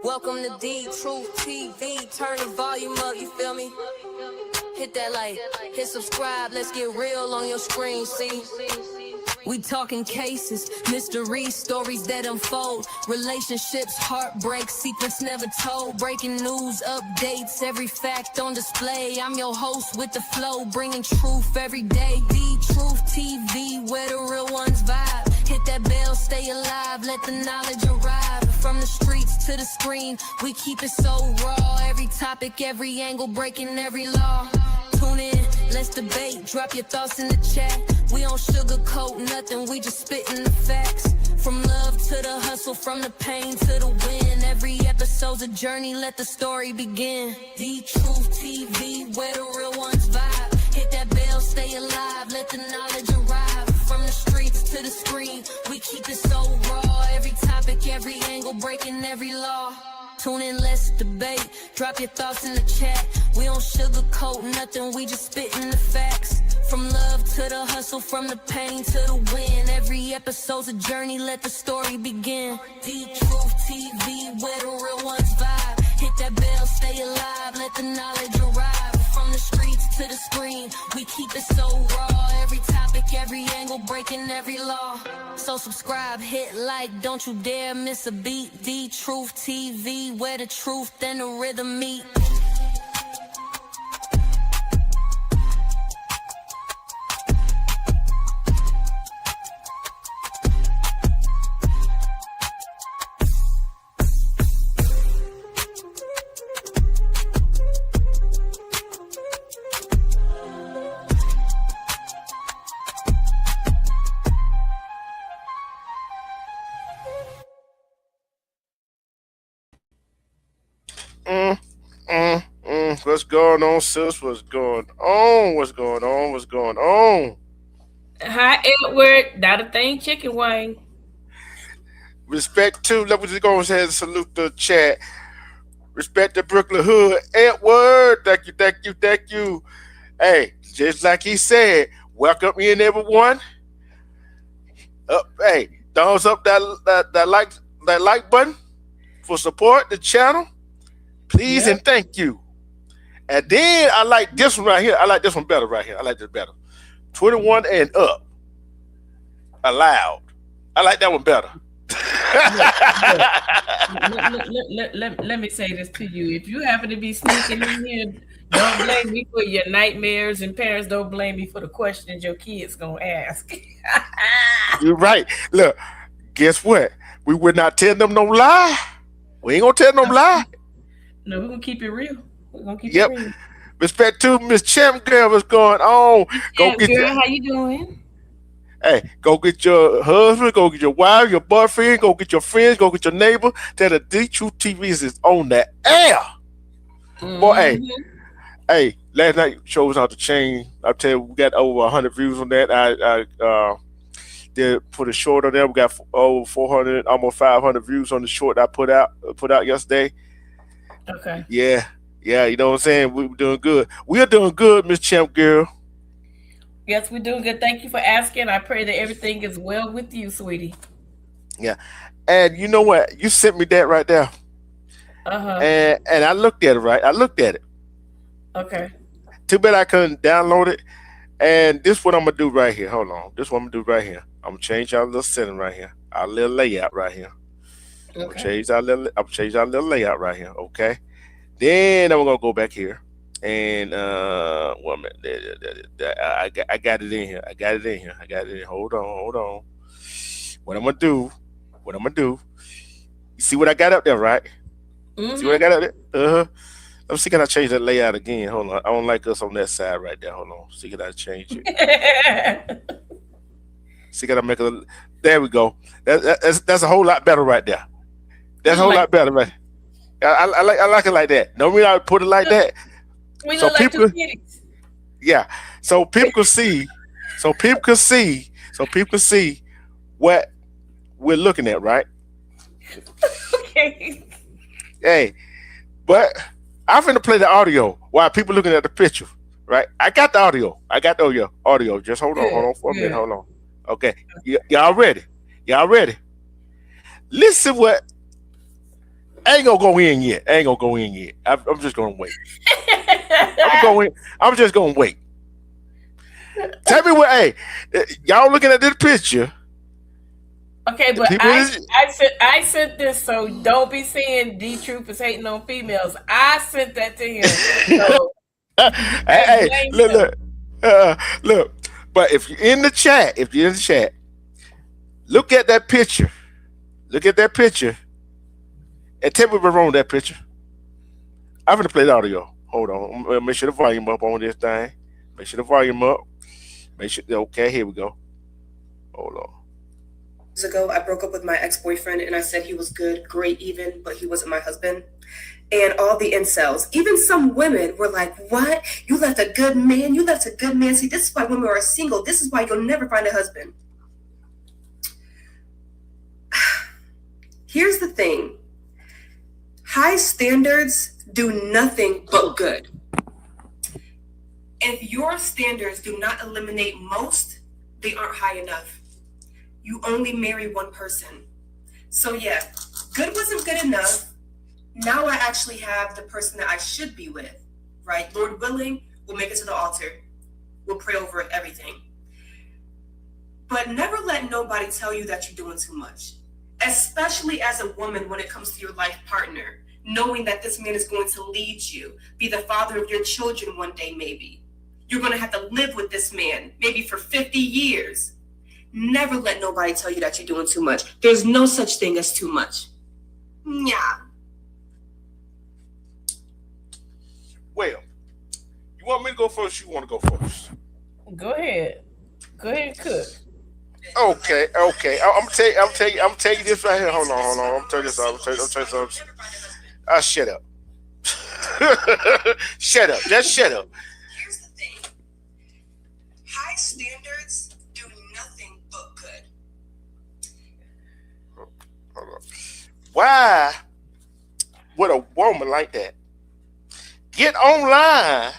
Welcome to D Truth TV. Turn the volume up, you feel me? Hit that like, hit subscribe, let's get real on your screen, see? We talking cases, mysteries, stories that unfold, relationships, heartbreak, secrets never told, breaking news, updates, every fact on display. I'm your host with the flow, bringing truth every day. D Truth TV, where the real ones vibe. Hit that bell, stay alive, let the knowledge arrive. From the streets to the screen, we keep it so raw. Every topic, every angle, breaking every law. Tune in, let's debate, drop your thoughts in the chat. We don't sugarcoat nothing, we just spitting the facts. From love to the hustle, from the pain to the win. Every episode's a journey, let the story begin. The Truth TV, where the real ones vibe. Hit that bell, stay alive, let the knowledge arrive. From the streets to the screen, we keep it so raw. Every topic, every angle, breaking every law. Tune in, let's debate, drop your thoughts in the chat. We don't sugarcoat nothing, we just spitting the facts. From love to the hustle, from the pain to the win. Every episode's a journey, let the story begin. The Truth TV, where the real ones vibe. Hit that bell, stay alive, let the knowledge arrive. From the streets to the screen, we keep it so raw. Every topic, every angle, breaking every law. So subscribe, hit like, don't you dare miss a beat. The Truth TV, where the truth and the rhythm meet. What's going on, sis? What's going on? What's going on? What's going on? Hi, Edward. Not a thing, chicken wing. Respect to, let me just go ahead and salute the chat. Respect the Brooklyn Hood. Edward, thank you. Hey, just like he said, welcome in everyone. Hey, thumbs up that like button for support the channel. Please and thank you. And then I like this one right here. I like this one better right here. I like this better. 21 and up. Allowed. I like that one better. Let me say this to you. If you happen to be sneaking in here, don't blame me for your nightmares, and parents, don't blame me for the questions your kids gonna ask. You're right. Look, guess what? We would not tell them no lie. We ain't gonna tell them no lie. No, we're gonna keep it real. We're gonna keep it real. Respect to Miss Champ Girl, what's going on? Go get girl, how you doing? Hey, go get your husband, go get your wife, your boyfriend, go get your friends, go get your neighbor. Tell the D Truth TV is on the air. Mm-hmm. Boy, hey, last night show was out the chain. I tell you, we got over 100 views on that. I did put a short on there. We got over 400, almost 500 views on the short I put out yesterday. Okay. Yeah, you know what I'm saying? We're doing good. We're doing good, Miss Champ Girl. Yes, we're doing good. Thank you for asking. I pray that everything is well with you, sweetie. Yeah. And you know what? You sent me that right there. Uh-huh. And I looked at it, right? I looked at it. Okay. Too bad I couldn't download it. And this is what I'm going to do right here. Hold on. This is what I'm going to do right here. I'm going to change our little setting right here. Our little layout right here. Okay. I'm gonna change our little layout right here, okay? Then I'm gonna go back here and 1 minute. I got it in here. Hold on. What I'm gonna do? You see what I got up there, right? Mm-hmm. See what I got up there? Let me see, can I change that layout again? Hold on. I don't like us on that side right there. Hold on. See, can I change it? See, can I make a? There we go. That's a whole lot better right there. That's a whole lot better, right? I like it like that. No reason I would put it like that. We look like two kitties. Yeah. So people can see. So people can see what we're looking at, right? Okay. Hey, but I'm finna play the audio while people looking at the picture, right? I got the audio. Just hold on for a minute. Hold on. Okay. Y'all ready? Listen what I ain't gonna go in yet. I'm just gonna wait. I'm just gonna wait. Tell me what. Hey, y'all looking at this picture? Okay, but I sent this, so don't be saying D Troop is hating on females. I sent that to him. So hey, look. But if you're in the chat, look at that picture. And tell me what's wrong with that picture. I'm gonna play the audio. Hold on. I'm gonna make sure the volume up on this thing. Make sure the volume up. Okay, here we go. Hold on. Years ago, I broke up with my ex-boyfriend and I said he was good, great even, but he wasn't my husband. And all the incels, even some women were like, what? You left a good man? You left a good man? See, this is why women are single. This is why you'll never find a husband. Here's the thing. High standards do nothing but good. If your standards do not eliminate most, they aren't high enough. You only marry one person. So yeah, good wasn't good enough. Now I actually have the person that I should be with, right? Lord willing, we'll make it to the altar. We'll pray over everything. But never let nobody tell you that you're doing too much, especially as a woman when it comes to your life partner, knowing that this man is going to lead you, be the father of your children one day maybe. You're going to have to live with this man, maybe for 50 years. Never let nobody tell you that you're doing too much. There's no such thing as too much. Yeah. Well, you want me to go first? You want to go first? Go ahead, cook. Okay. I'm tell you this right here. Hold on. I'm tell you this. I'm tell you something. Shut up. Shut up. Just shut up. Here's the thing. High standards do nothing but good. Hold on. Why would a woman like that get online,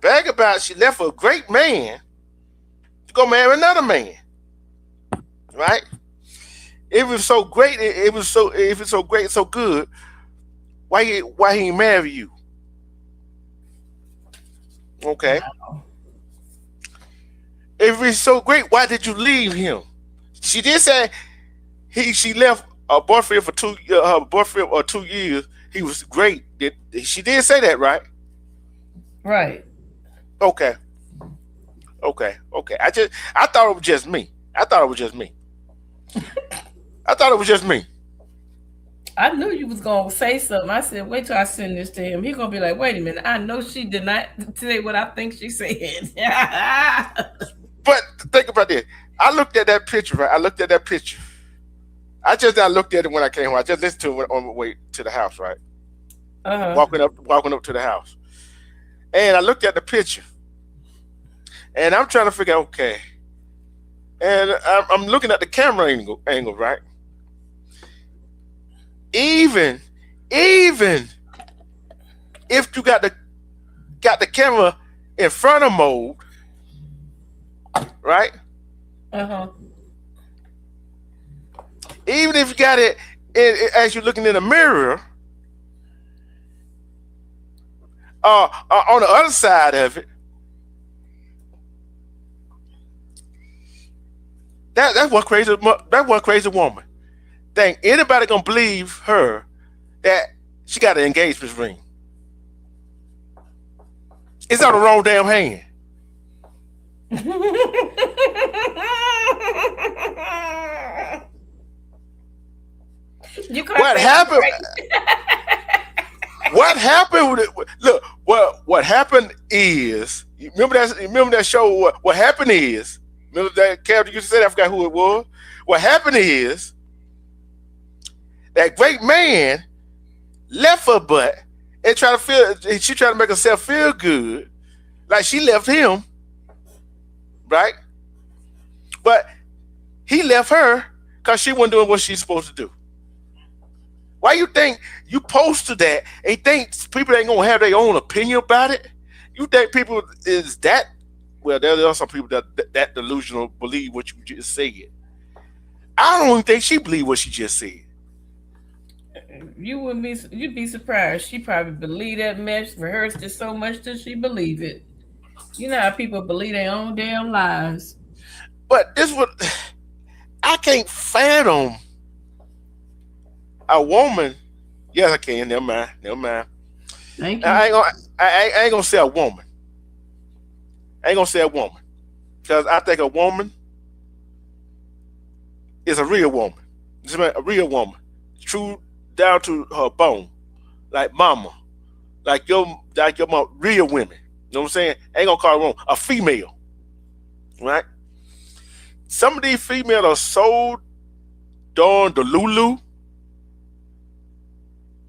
brag about she left a great man to go marry another man? Right? It was so great. If it's so great, so good. Why he marry you? Okay. Wow. If it's so great, why did you leave him? She did say she left a boyfriend for 2 years. Her boyfriend or 2 years. He was great. She did say that, right? Right. Okay. I thought it was just me. I knew you was gonna say something. I said, wait till I send this to him. He's gonna be like, wait a minute, I know she did not say what I think she said. But think about this. I looked at that picture, right? I just not looked at it when I came home. I just listened to it on the way to the house, right? Walking up to the house. And I looked at the picture. And I'm trying to figure out, okay. And I'm looking at the camera angle, right? Even if you got the camera in front of mode, right? Even if you got it as you're looking in the mirror, on the other side of it, that's one crazy woman. Think anybody gonna believe her that she got an engagement ring? It's on the wrong damn hand. What happened? What happened with it? Look, what happened is, remember that show? What happened is, remember that character you said? I forgot who it was. What happened is, that great man left her butt and she tried to make herself feel good, like she left him, right? But he left her because she wasn't doing what she's supposed to do. Why you think you posted that and think people ain't gonna have their own opinion about it? You think people is that? Well, there are some people that delusional believe what you just said. I don't even think she believed what she just said. You'd be surprised. She probably believed that mess, rehearsed it so much that she believe it. You know how people believe their own damn lies. But this what I can't fathom a woman. Yes, I can. Never mind. Never mind. Thank you. I ain't gonna say a woman. I ain't gonna say a woman because I think a woman is a real woman. It's a real woman, true down to her bone, like mama, like your mom, real women. You know what I'm saying? I ain't gonna call her wrong. A female, right? Some of these females are so darn delulu.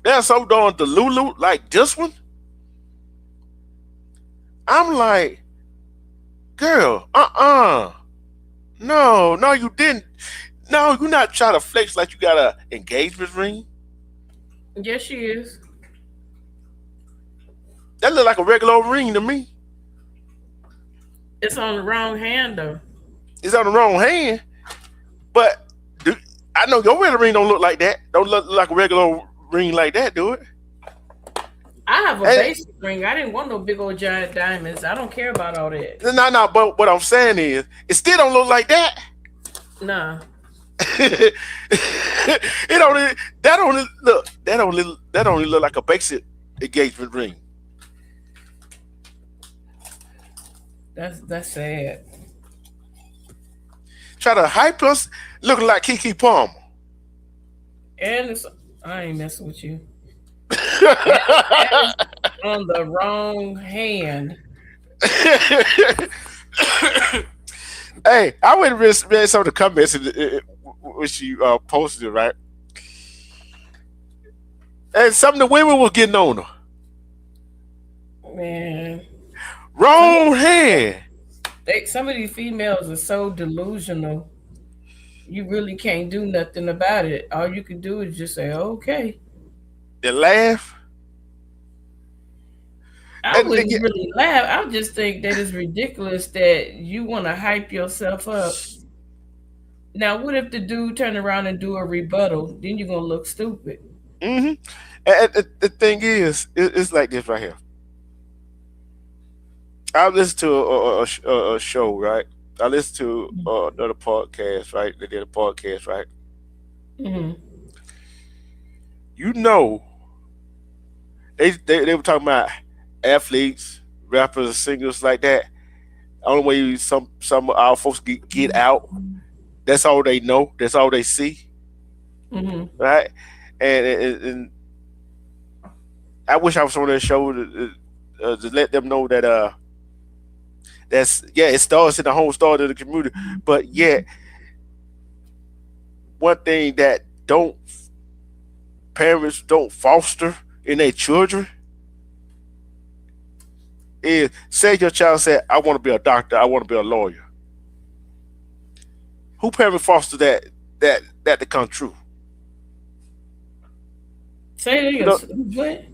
They're so darn delulu, like this one. I'm like, girl, no, you didn't. No, you're not trying to flex like you got an engagement ring. Yes, she is. That look like a regular old ring to me. It's on the wrong hand though. It's on the wrong hand, but I know your wedding ring don't look like that. Don't look like a regular old ring like that, do it? I have a basic ring. I didn't want no big old giant diamonds. I don't care about all that. No. But what I'm saying is, it still don't look like that. Nah. It only that only look like a basic engagement ring. That's sad. Try to hype us looking like Keke Palmer. And I ain't messing with you. That is on the wrong hand. Hey, I went and read some of the comments which you posted, right? And some of the women were getting on her. Man. Wrong hand. Some of these females are so delusional. You really can't do nothing about it. All you can do is just say, okay. They laugh. I wouldn't really laugh. I just think that it's ridiculous that you want to hype yourself up. Now, what if the dude turn around and do a rebuttal? Then you're going to look stupid. Mm-hmm. And the thing is, it's like this right here. I listened to a show, right? I listened to another podcast, right? They did a podcast, right? Mm-hmm. You know, they were talking about athletes, rappers, singers like that. Only way some of our folks get out, that's all they know. That's all they see, right? And I wish I was on that show to let them know that it starts in the home, starts in the community, but yet one thing that parents don't foster in their children is, say your child said, I want to be a doctor, I want to be a lawyer. Who parent foster that to come true? Say it again.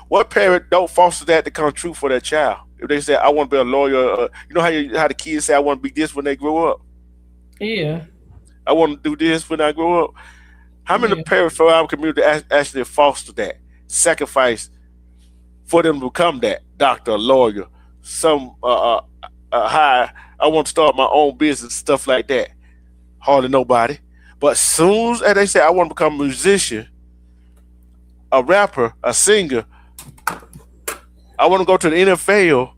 What parent don't foster that to come true for their child? If they say, I want to be a lawyer, you know how the kids say, I want to be this when they grow up? Yeah. I want to do this when I grow up. How many parents from our community actually foster that, sacrifice for them to become that doctor, lawyer, some high, I want to start my own business, stuff like that? Hardly nobody. But soon as they say, I want to become a musician, a rapper, a singer, I want to go to the NFL,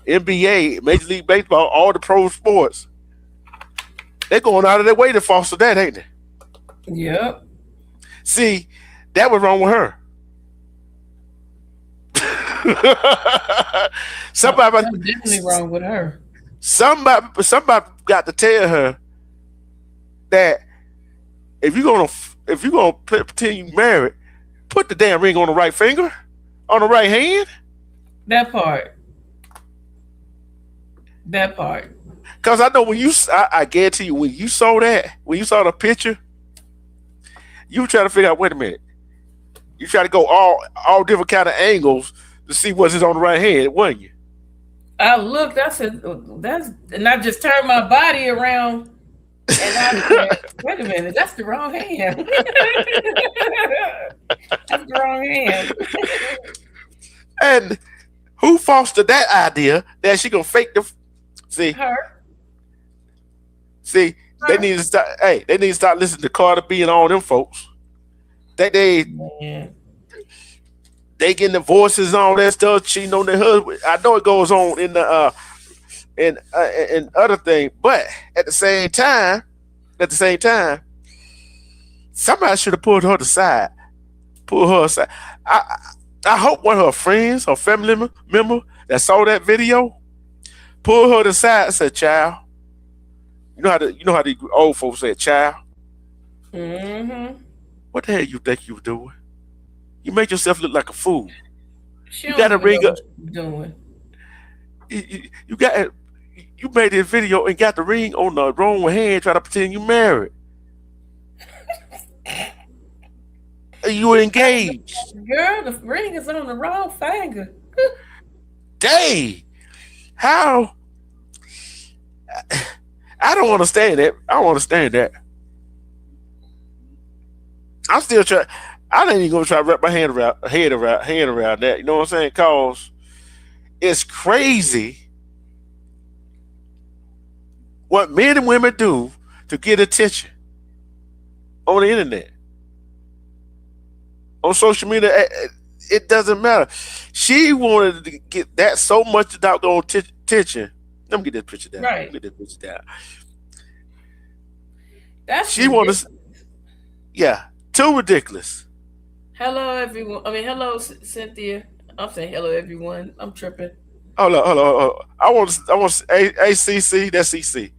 NBA, Major League Baseball, all the pro sports. They're going out of their way to foster that, ain't they? Yep. See, that was wrong with her. Somebody That's definitely wrong with her. Somebody got to tell her that if you're gonna pretend you married, put the damn ring on the right finger, on the right hand. That part. Because I know I guarantee you, when you saw the picture, you were trying to figure out, wait a minute. You try to go all different kind of angles to see what's on the right hand, wasn't you? I looked, and I just turned my body around And I said, wait a minute, that's the wrong hand. That's the wrong hand. And who fostered that idea that she gonna fake the? See, Her. they need to start. Hey, they need to start listening to Cardi B and all them folks. That Man. they getting the voices and all that stuff, cheating on their husband. I know it goes on in the in other things, but at the same time, somebody should have pulled her aside. Pull her aside. I hope one of her friends or family member that saw that video pulled her aside and said, "Child, you know how the old folks say, child. Mm-hmm. What the hell you think you doing? You made yourself look like a fool. She You don't got to even ring know up. what she's doing. You made this video and got the ring on the wrong hand, trying to pretend you married. You were engaged. Girl, the ring is on the wrong finger. Dang, how? I don't understand that. I don't understand that. I'm still trying. I ain't even gonna try to wrap my head around that. You know what I'm saying? Cause it's crazy what men and women do to get attention on the internet, on social media. It doesn't matter. She wanted to get that so much doggone attention. Let me get this picture down. Right. Get this picture down. That's She wanted, yeah, too ridiculous. Hello, everyone. I mean, hello, Cynthia. I'm saying hello, everyone. I'm tripping. Hold on. I want ACC. That's CC.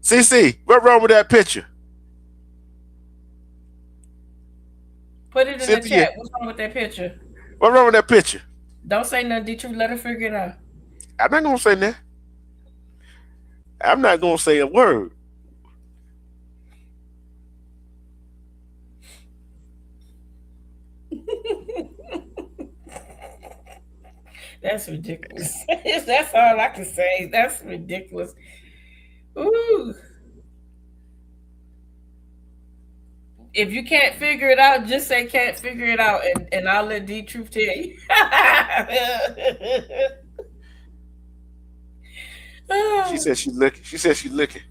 CC, what wrong with that picture? Put it in Cynthia. the chat. What's wrong with that picture? What wrong with that picture? Don't say nothing, Detroit. Let her figure it out. I'm not gonna say that. I'm not gonna say a word. That's ridiculous. That's all I can say. That's ridiculous. Ooh. If you can't figure it out, just say can't figure it out, and I'll let D Truth tell you. She said she's looking.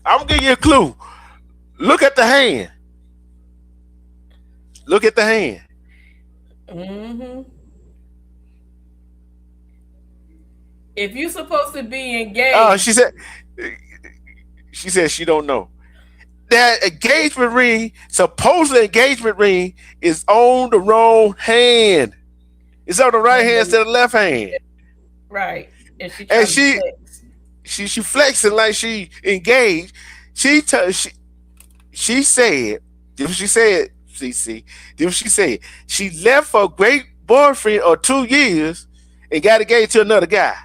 I'm gonna give you a clue. Look at the hand. Look at the hand. Mm-hmm. If you're supposed to be engaged, she said she don't know. That engagement ring, supposed engagement ring, is on the wrong hand. It's on the right hand instead of the left hand. right? And she flexing like she engaged. She said, CC, she said she left her great boyfriend of 2 years and got engaged to another guy.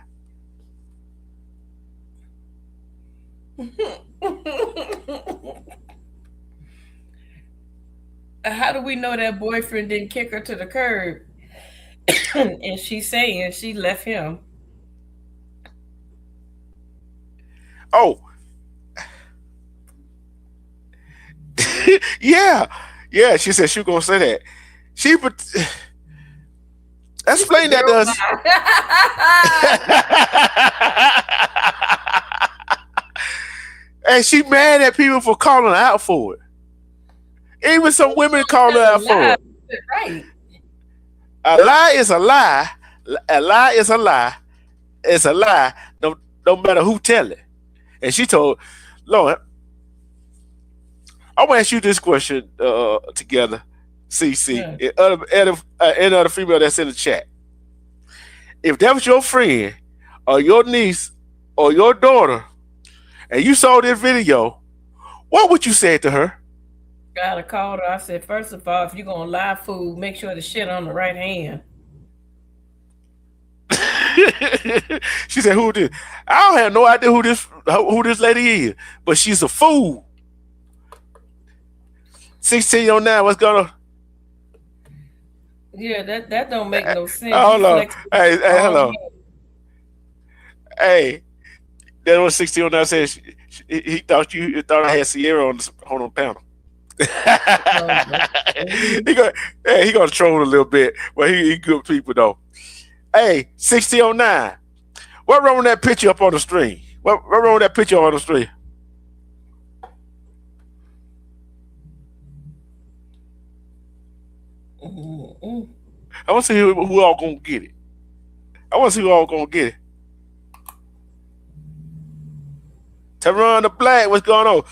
How do we know that boyfriend didn't kick her to the curb? And she's saying she left him. Oh, yeah. She said she was gonna say that. Explain that to us. And she mad at people for calling her out for it. Even some women call her out for it. Right. A lie is a lie. A lie is a lie. It's a lie. No matter who tell it. And she told, Lord, I want to ask you this question together, CC, Yeah. and other female that's in the chat. If that was your friend or your niece or your daughter, and you saw this video, what would you say to her? Gotta call her. I said, first of all, if you're gonna lie food, make sure the shit on the right hand. She said, "Who this? I don't have no idea who this lady is, but she's a fool." 1609, what's going on? Yeah, that don't make no sense. Hold on. Hey, hello. Hey, that was 1609 said he thought I had Sierra on the panel. He gonna troll a little bit, but he good people though. Hey, 1609. What wrong with that picture up on the screen? What wrong with that picture on the screen? I want to see who all gonna get it. Teron the Black, what's going on?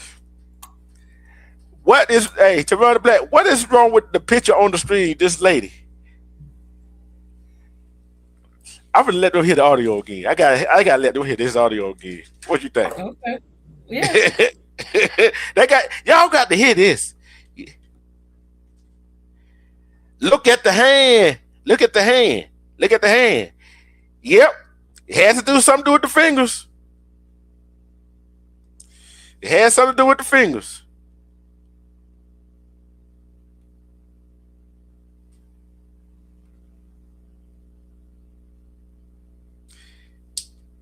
Teron the Black, what is wrong with the picture on the screen? This lady. I'm gonna let them hear the audio again. I gotta let them hear this audio again. What you think? Okay. Yeah. Y'all got to hear this. Look at the hand. Yep. It has to do something to do with the fingers. It has something to do with the fingers.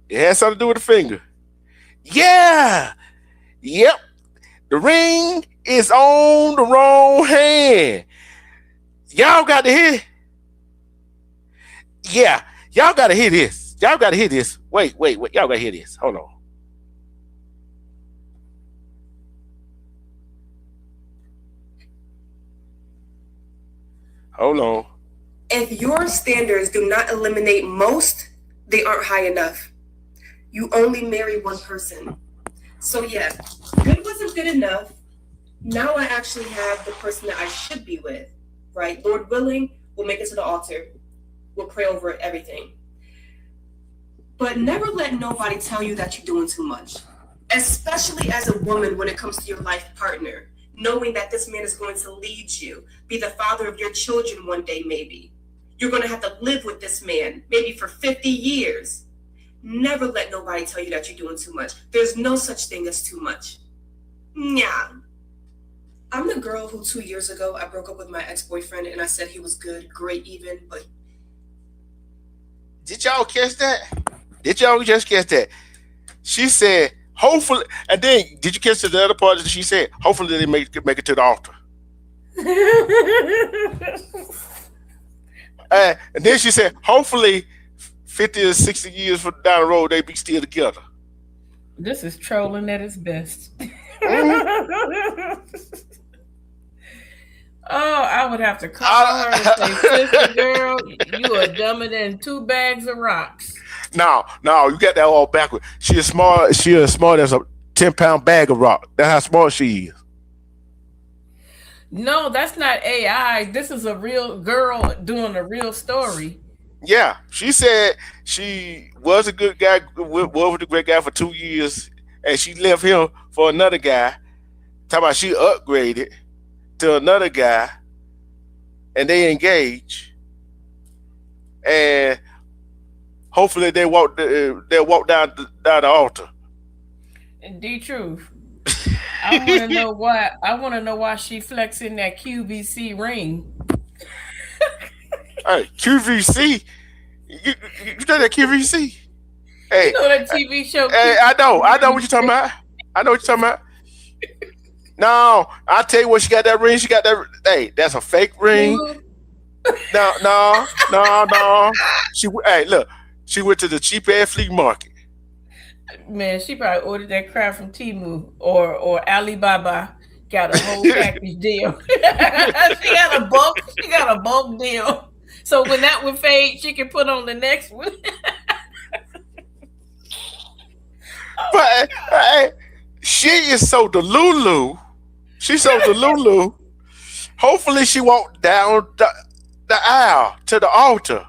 It has something to do with the finger. Yeah. Yep. The ring is on the wrong hand. Y'all got to hear. Yeah. Y'all got to hear this. Wait. Y'all got to hear this. Hold on. Hold on. If your standards do not eliminate most, they aren't high enough. You only marry one person. So yeah, good wasn't good enough. Now I actually have the person that I should be with, right? Lord willing, we'll make it to the altar. We'll pray over everything. But never let nobody tell you that you're doing too much, especially as a woman when it comes to your life partner, knowing that this man is going to lead you, be the father of your children one day maybe. You're going to have to live with this man maybe for 50 years. Never let nobody tell you that you're doing too much. There's no such thing as too much. Yeah. I'm the girl who 2 years ago, I broke up with my ex-boyfriend and I said he was good, great even, but... Did y'all catch that? Did y'all just catch that? She said, hopefully, and then did you catch the other part that she said? Hopefully they make it to the altar. And then she said, hopefully 50 or 60 years from down the road, they be still together. This is trolling at its best. Oh, I would have to call her and say, sister girl, you are dumber than 2 bags of rocks. No, you got that all backward. She is smart as a 10-pound bag of rock. That's how smart she is. No, that's not AI. This is a real girl doing a real story. Yeah, she said she was a good guy, was a great guy for 2 years, and she left him for another guy. Talking about she upgraded to another guy, and they engage, and hopefully they walk down the altar. And D-Truth, I want to know why. I want to know why she flexing that QVC ring. Hey, QVC, you know that QVC? Hey, you know that TV show? Hey, I know what you're talking about. No, I tell you what, she got that ring. She got that. Hey, that's a fake ring. No. She went to the cheap ass flea market. Man, she probably ordered that crap from Temu or Alibaba. Got a whole package deal. She got a bulk deal. So when that one fades, she can put on the next one. But she is so delulu. She's so delulu. Hopefully she walked down the aisle to the altar.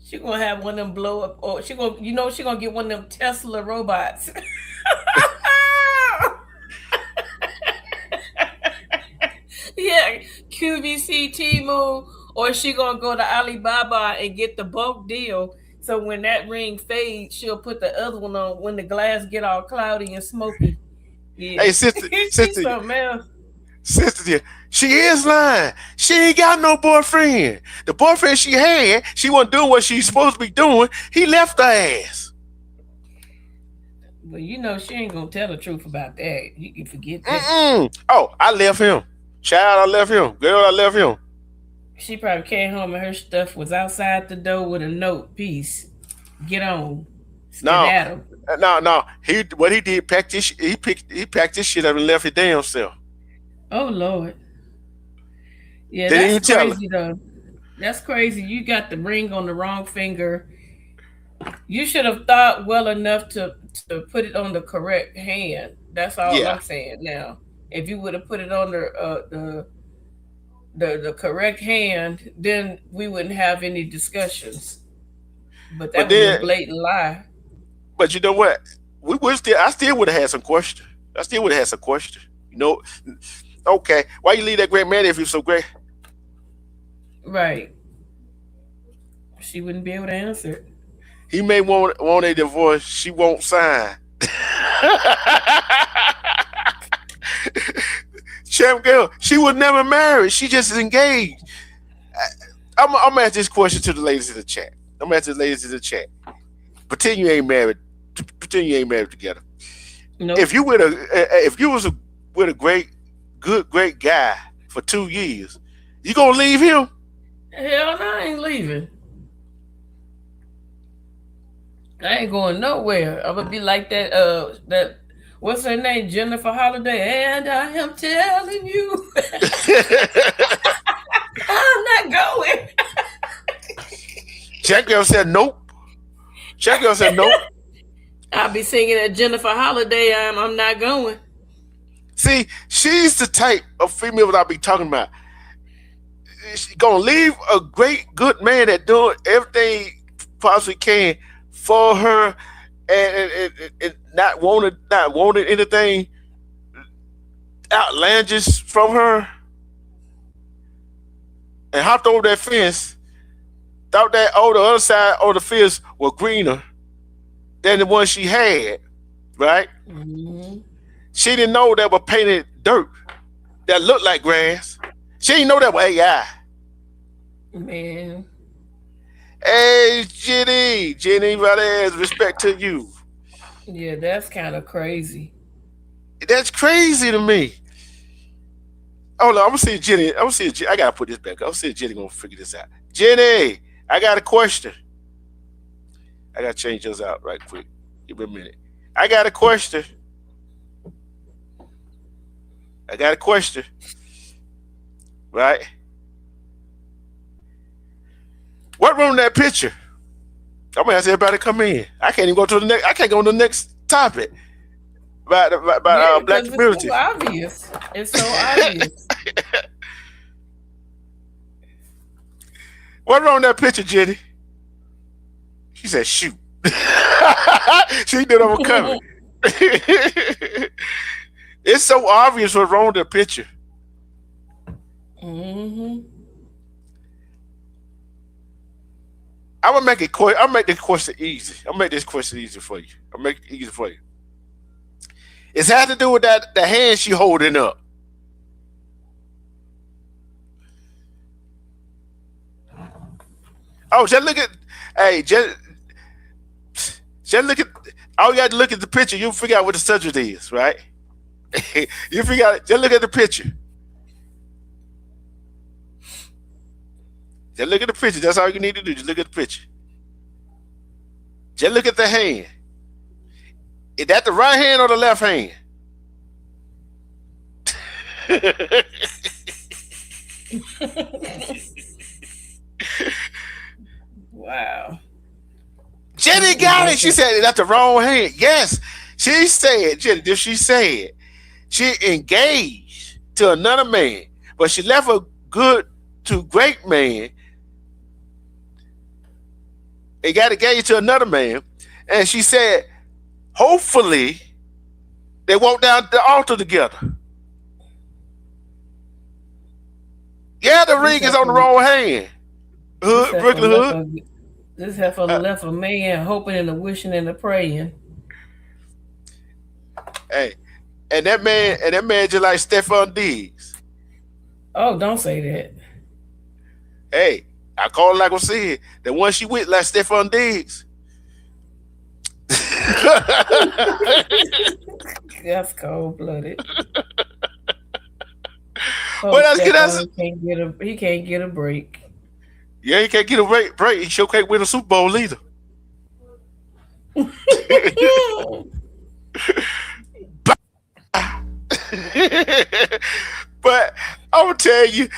She gonna have one of them blow up, or she gonna get one of them Tesla robots. Yeah, QVC, Temu, or she gonna go to Alibaba and get the bulk deal. So when that ring fades, she'll put the other one on when the glass get all cloudy and smoky. Yeah. Hey, sister, she is lying. She ain't got no boyfriend. The boyfriend she had, she wasn't doing what she's supposed to be doing. He left her ass. Well, you know she ain't gonna tell the truth about that. You can forget that. Oh, I left him. Child, I left him. Girl, I left him. She probably came home and her stuff was outside the door with a note. Peace. Get on. No, Skedaddle. no. He did packed his he packed his shit up and left his damn self. Oh Lord. Yeah, Didn't even that's tell her. crazy though. That's crazy. You got the ring on the wrong finger. You should have thought well enough to put it on the correct hand. That's all Yeah. I'm saying now. If you would have put it on the correct hand, then we wouldn't have any discussions. But that But was a then, blatant lie. but you know what? I still would have had some question. I still would have had some question. You know, okay, why you leave that great man if you're so great? Right. She wouldn't be able to answer it. He may want a divorce. She won't sign. Champ girl, she was never married. She just is engaged. I'm gonna ask this question to the ladies in the chat. I'm gonna ask the ladies in the chat. Pretend you ain't married. Pretend you ain't married together. Nope. If you was with a great guy for 2 years, you gonna leave him? Hell no, I ain't leaving. I ain't going nowhere. I'm gonna be like that what's her name? Jennifer Holiday. And I am telling you, I'm not going. Champ girl said nope. Champ girl said nope. I'll be singing at Jennifer Holiday. I'm not going. See, she's the type of female that I be talking about. She's gonna leave a great, good man that doing everything possibly can for her, and not wanting anything outlandish from her, and hopped over that fence. Thought that the other side of the fence was greener than the one she had, right? Mm-hmm. She didn't know that was painted dirt that looked like grass. She didn't know that was AI. Man. Hey, Jenny Valdez, respect to you. Yeah, that's kind of crazy. That's crazy to me. Oh no, I'm gonna see Jenny. I gotta put this back. I'm see Jenny gonna figure this out. Jenny, I got a question. I gotta change those out right quick. Give me a minute. I got a question. Right? What room that picture? I'm gonna ask everybody to come in. I can't even go to the next. I can't go to the next topic about Yeah, black because community. it's so obvious. It's so obvious. What wrong with that picture, Jenny? She said, shoot. She did overcome it. It's so obvious what's wrong with that picture. Mm-hmm. I'm gonna make it. I'll make this question easy. I'll make this question easy for you. I'll make it easy for you. It's had to do with the hand she holding up. Oh, just look at. Hey, just look at. All you got to look at the picture. You figure out what the subject is, right? You figure out. Just look at the picture. Just look at the picture. That's all you need to do. Just look at the picture. Just look at the hand. Is that the right hand or the left hand? Wow. Jenny got it. She said that's the wrong hand. Yes. She said, Jenny, did she say it? She engaged to another man, but she left a good to great man. They got engaged to another man, and she said, hopefully, they walk down the altar together. Yeah, the ring is on the wrong hand. Brooklyn hood. This heifer left a man hoping and a wishing and a praying. Hey, and that man just like Stephon Diggs. Oh, don't say that. Hey, I call it like I said. The one she with like Stephon Diggs. That's cold blooded. What Poor else can I say? Stephon can't get a break. Yeah, he can't get a break. He sure can't win a Super Bowl either. But I'm gonna tell you,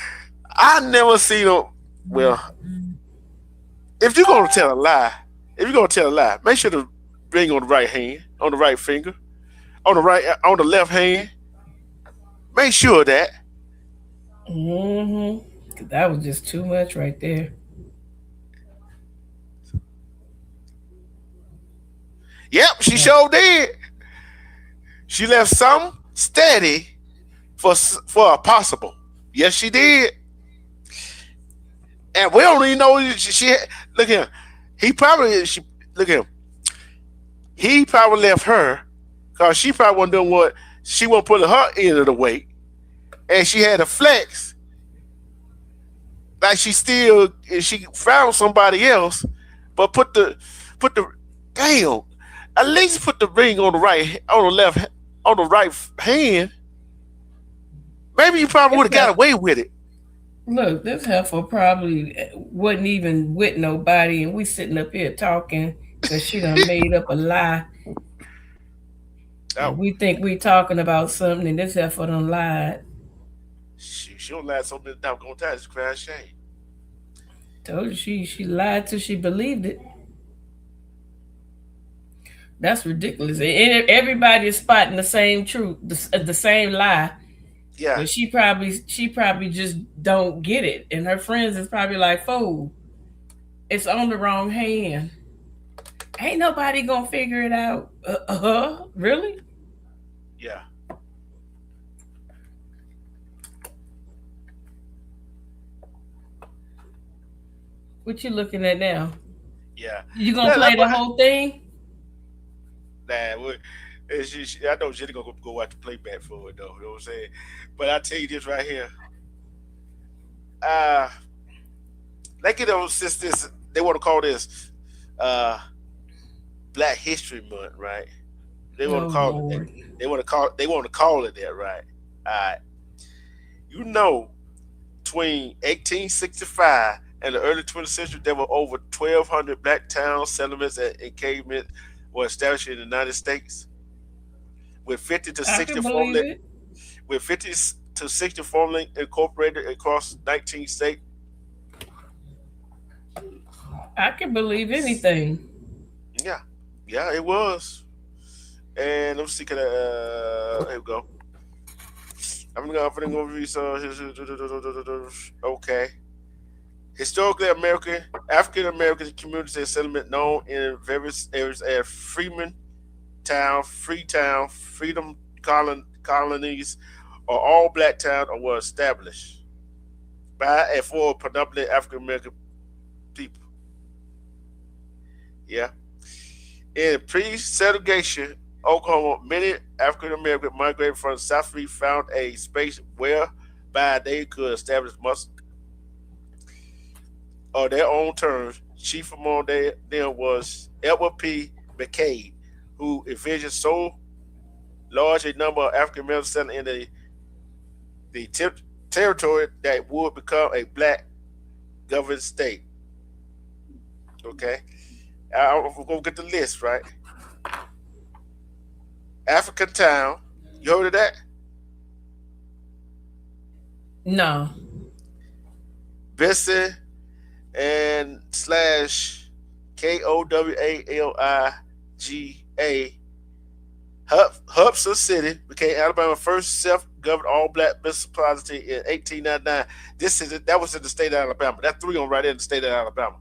I never seen him. Well, if you're gonna tell a lie, make sure to ring on the right hand, on the right finger, on the left hand. Make sure of that. That was just too much right there. Yep, she Yeah. sure did. She left some steady for a possible. Yes, she did. And we don't even know she look at him. He probably she look at him. He probably left her because she probably wasn't doing what she wasn't putting her end of the weight, and she had a flex like she found somebody else, but put the damn at least put the ring on the right hand. Maybe you probably would This have got heifer, away with it. look, this heifer probably wasn't even with nobody, and we sitting up here talking because she done made up a lie, and Oh, we think we talking about something, and this heifer done lied. she don't last so many doggone times. It's crash shame. Told you she lied till she believed it. That's ridiculous. And everybody is spotting the same truth, the same lie. Yeah, But she probably just don't get it, and her friends is probably like, "Fool, it's on the wrong hand. Ain't nobody gonna figure it out." Really? yeah, What you looking at now? yeah. You gonna That, play that's the what. whole thing? Nah, I know Jenny gonna go watch the playback for it though. You know what I'm saying? But I tell you this right here. Uh, like you know, since this they want to call this uh Black History Month, right? They want Oh to call it that. Lord. They want to call it that, right? All right. You know, between 1865 and the early 20th century, there were over 1,200 black towns, settlements, and encampments were established in the United States, with 50 to I 60 can believe formerly it. with 50 to 60 formerly incorporated across 19 states. I can believe anything. Yeah, yeah, it was. And let me see. Here we go. I'm gonna go read some. Okay. Historically, African American communities and settlement known in various areas as Freetown, Freedom colonies, or all black town, or were established by and for predominantly African American people. Yeah. In pre-segregation Oklahoma, many African Americans migrated from the Southeast found a space whereby they could establish must on their own terms. Chief among them was Edward P. McCabe, who envisioned so large a number of African Americans settling in the territory that would become a black governed state. Okay, we're gonna get the list right. African Town, you heard of that? No. Bessie and slash Kowaliga. Hudson City became Alabama's first self-governed all-black municipality in 1899. That was in the state of Alabama. That three on right in the state of Alabama.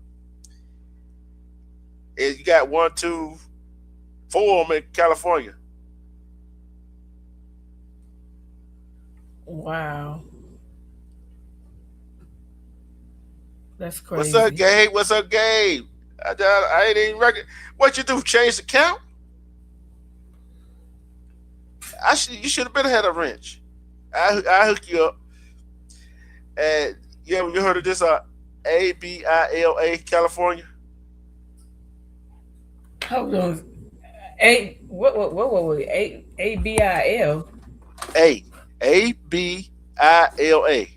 And you got 1, 2, 4 of them in California. Wow. That's What's up, crazy. Gabe? What's up, Gabe? I ain't even reckon. What you do? Change the count? You should have been had a wrench. I hook you up. And you heard of this? ABILA, California. Hold on. What ABIL. ABILA.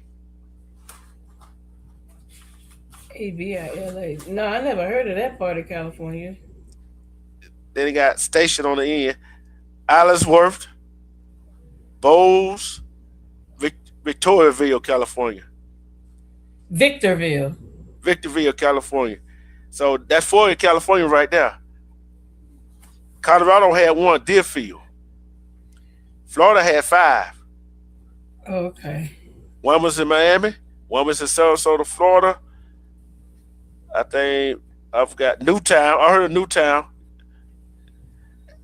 ABILA. No, I never heard of that part of California. Then it got station on the end. Islandsworth, Bowles, Victoriaville, California. Victorville. Victorville, California. So that's 4 in California right there. Colorado had 1, Deerfield. Florida had 5. Okay. 1 was in Miami. 1 was in Sarasota, Florida. I think I forgot Newtown. I heard of Newtown.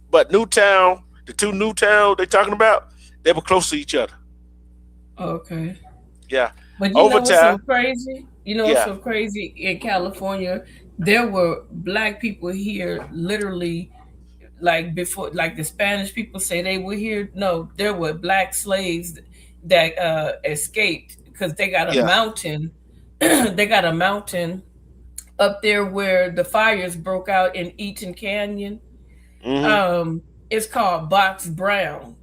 But Newtown, the 2 Newtown they talking about, they were close to each other. Okay. Yeah. But you know what's so Overtime. crazy? You know what's Yeah. so crazy in California? There were black people here literally like before, like the Spanish people say they were here. No, there were black slaves that escaped because they got a Yeah. mountain. They got a mountain up there where the fires broke out in Eaton Canyon. Hmm. Um, it's called Box Brown.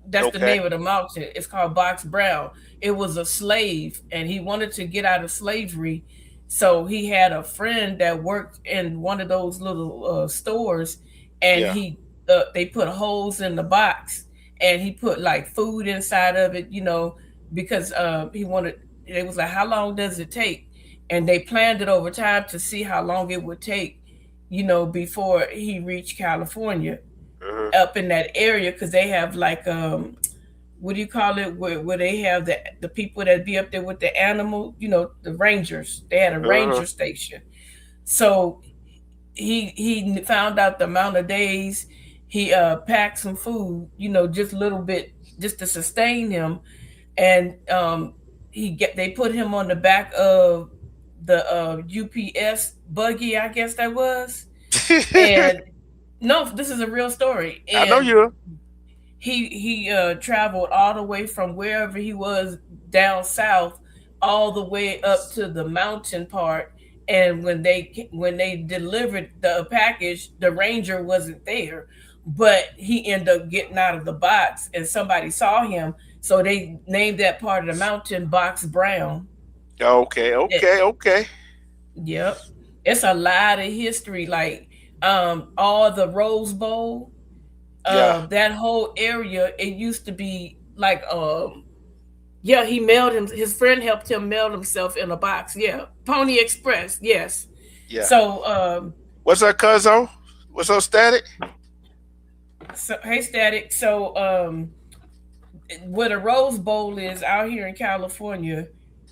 That's the Okay. name of the mountain. It's called Box Brown. It was a slave, and he wanted to get out of slavery. So he had a friend that worked in one of those little stores, and Yeah. they put holes in the box, and he put like food inside of it, because he wanted. It was like, how long does it take? And they planned it over time to see how long it would take, before he reached California Hmm. up in that area, because they have like what do you call it, where they have the people that be up there with the animal, the rangers. They had a Uh-huh. ranger station. So he found out the amount of days. He packed some food, just a little bit, just to sustain him. And they put him on the back of the UPS buggy, I guess that was. And no, this is a real story. I know And you. he traveled all the way from wherever he was down south, all the way up to the mountain part. And when they delivered the package, the ranger wasn't there, but he ended up getting out of the box, and somebody saw him, so they named that part of the mountain Box Brown. Okay. It, Okay. Okay. yep, it's a lot of history, like all the Rose Bowl, Yeah. that whole area. It used to be like yeah, he mailed him. His friend helped him mail himself in a box. Yeah, Pony Express. Yes. Yeah. So What's up, Cuzzo? What's up, Static? hey, Static. So where the Rose Bowl is out here in California,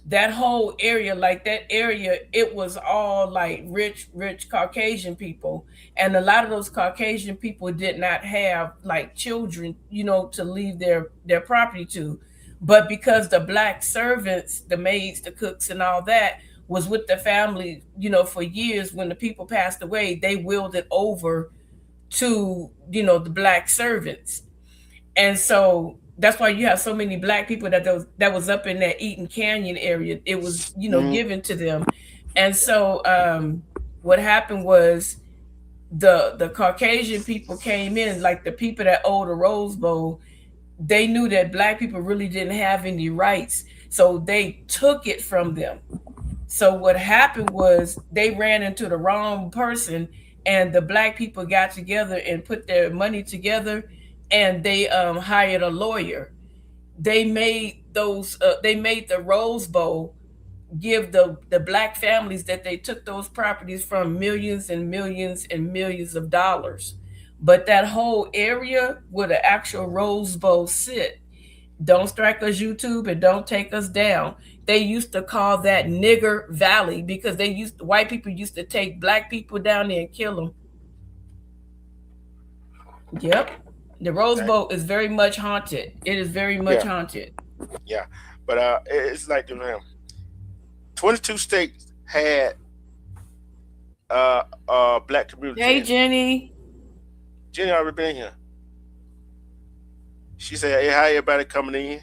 that whole area, like that area, it was all like rich Caucasian people. And a lot of those Caucasian people did not have like children, to leave their property to. But because the black servants, the maids, the cooks, and all that was with the family, for years, when the people passed away, they willed it over to, the black servants. And so that's why you have so many black people that was up in that Eaton Canyon area. It was, Mhm. given to them. And so what happened was the Caucasian people came in, like the people that owned the Rose Bowl. They knew that black people really didn't have any rights, so they took it from them. So what happened was they ran into the wrong person, and the black people got together and put their money together, and they hired a lawyer. They made those. They made the Rose Bowl give the black families that they took those properties from millions and millions and millions of dollars. But that whole area where the actual Rose Bowl sit, don't strike us YouTube and don't take us down. They used to call that Nigger Valley because white people used to take black people down there and kill them. Yep. The Rose Okay. Bowl is very much haunted. It is very much Yeah. haunted. Yeah. But it's like 22 states had black communities. Hey, in it. Jenny. Jenny already been here. She said, "Hey, how everybody coming in?"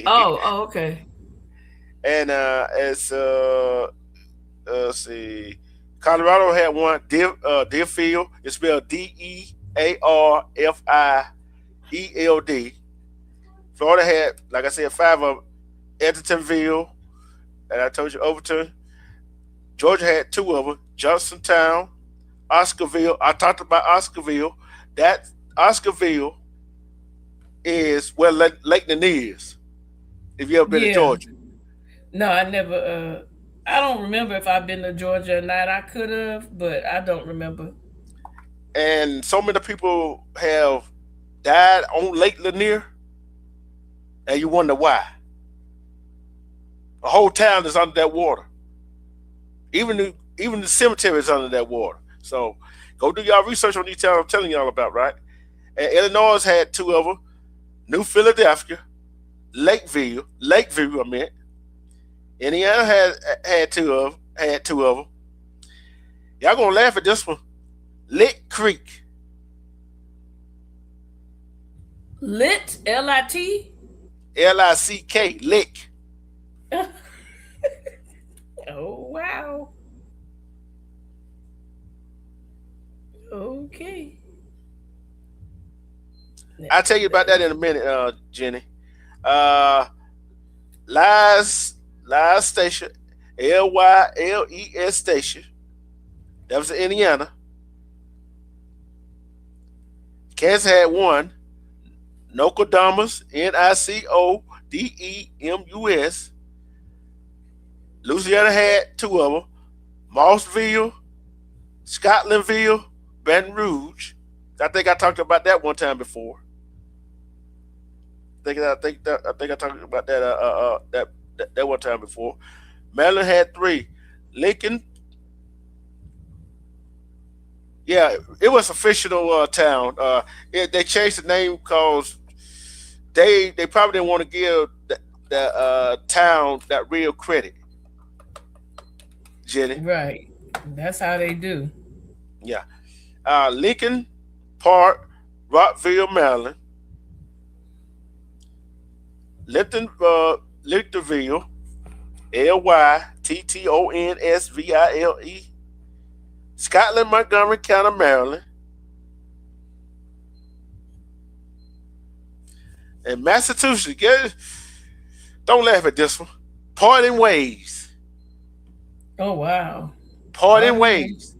Oh, okay. And it's let's see, Colorado had one. Deerfield. It's spelled Dearfield. Florida had, like I said, 5 of them. Edmontonville, and I told you Overton. Georgia had 2 of them. Johnsontown, Oscarville. I talked about Oscarville. That Oscarville is where Lake Lanier is. If you ever been to Georgia. No, I never. I don't remember if I've been to Georgia or not. I could have, but I don't remember. And so many people have died on Lake Lanier, and you wonder why. The whole town is under that water. Even the cemetery is under that water. So go do y'all research on these towns I'm telling y'all about, right? And Illinois had 2 of them. New Philadelphia, Lakeview, I meant. Indiana had two of them. Y'all gonna laugh at this one. Lick Creek. Lit, L-I-T? L-I-C-K, Lick. Oh, wow. Okay. I'll tell you about that in a minute, Jenny. Lies Station, Lyles Station. That was in Indiana. Kansas had 1. Nokodemus, Nicodemus. Louisiana had 2 of them. Mossville, Scotlandville, Baton Rouge. I think I talked about that one time before. I think I talked about that one time before. Maryland had 3. Lincoln. Yeah, it was a fictional town. They changed the name because they probably didn't want to give the town that real credit. Jenny. Right. That's how they do. Yeah. Lincoln Park, Rockville, Maryland. Lyttonville, Lyttonville. Scotland, Montgomery County, Maryland. And Massachusetts, don't laugh at this one. Parting Ways. Oh, wow. Parting Ways.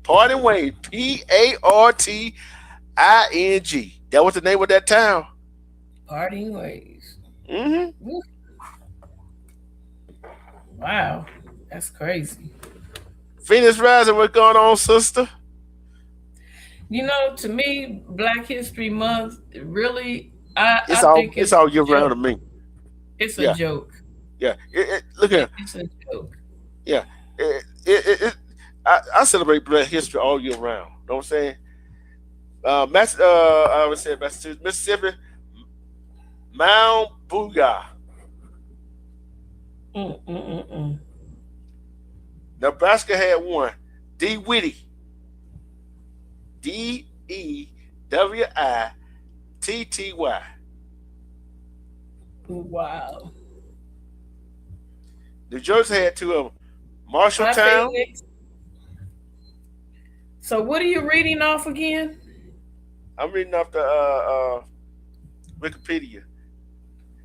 P-A-R-T-I-N-G. That was the name of that town. Parting Ways. Mm-hmm. Wow. That's crazy. Phoenix Rising, what's going on, sister? You know, to me, Black History Month, really, it's all year round to me. It's a joke. Yeah. Look here. It's a joke. Yeah. I celebrate Black History all year round. You know what I'm saying? I would say Massachusetts, Mississippi, Mount Booyah. Nebraska had 1. D. Whitty. D-E-W-I-T-T-Y. Wow. New Jersey had 2 of them. Marshalltown. So what are you reading off again? I'm reading off the Wikipedia.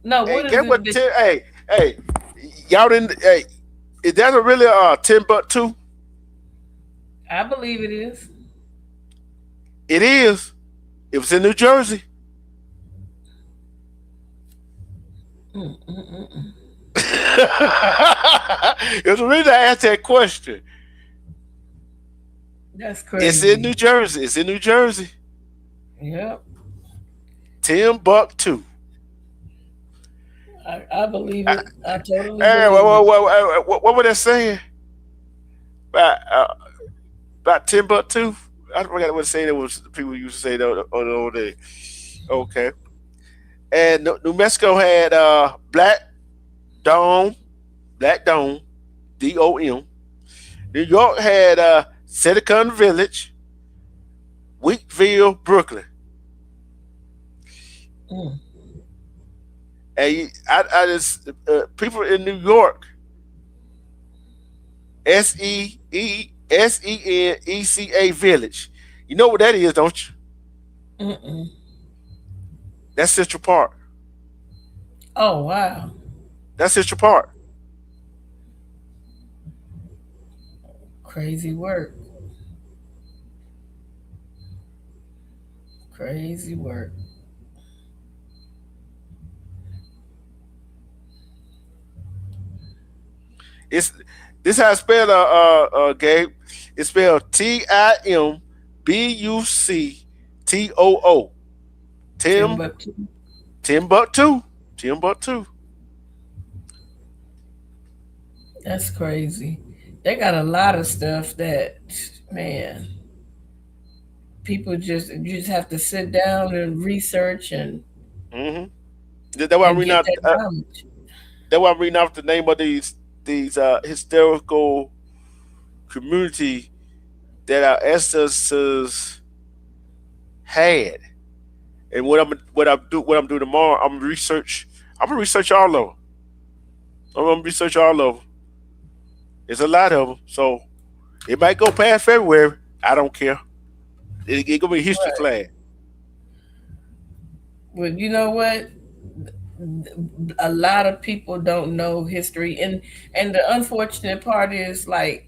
No, what is it? Hey, y'all didn't. Hey, is that really Timbuktu? I believe it is. It is. It was in New Jersey. There's a reason I asked that question. That's crazy. It's in New Jersey. Yep. Timbuktu. I believe it. I totally Hey, believe it. what were they saying about Timbuktu? I forgot what saying it was. The people used to say that on the old day. Okay. And New Mexico had Black Dome, D-O-M. New York had Silicon Village, Wheatville, Brooklyn. And I just people in New York, SEELECTION, Seneca Village. You know what that is, don't you? Mm-mm. That's Central Park. Oh wow, That's Central Park. crazy work, crazy work. It's this how it's spelled, Gabe. It's spelled Timbuctoo. Tim Timbuktu. Timbuktu. Timbuktu. That's crazy. They got a lot of stuff that, man, people you just have to sit down and research Mm-hmm. That's why I'm and reading get out. that knowledge. That's why I'm reading off the name of these historical community that our ancestors had. And what I'm doing tomorrow, I'm gonna research all of them. I'm gonna research all of them. There's a lot of them, so it might go past February. I don't care. It gonna be a history Right. class. But you know what? A lot of people don't know history, and the unfortunate part is like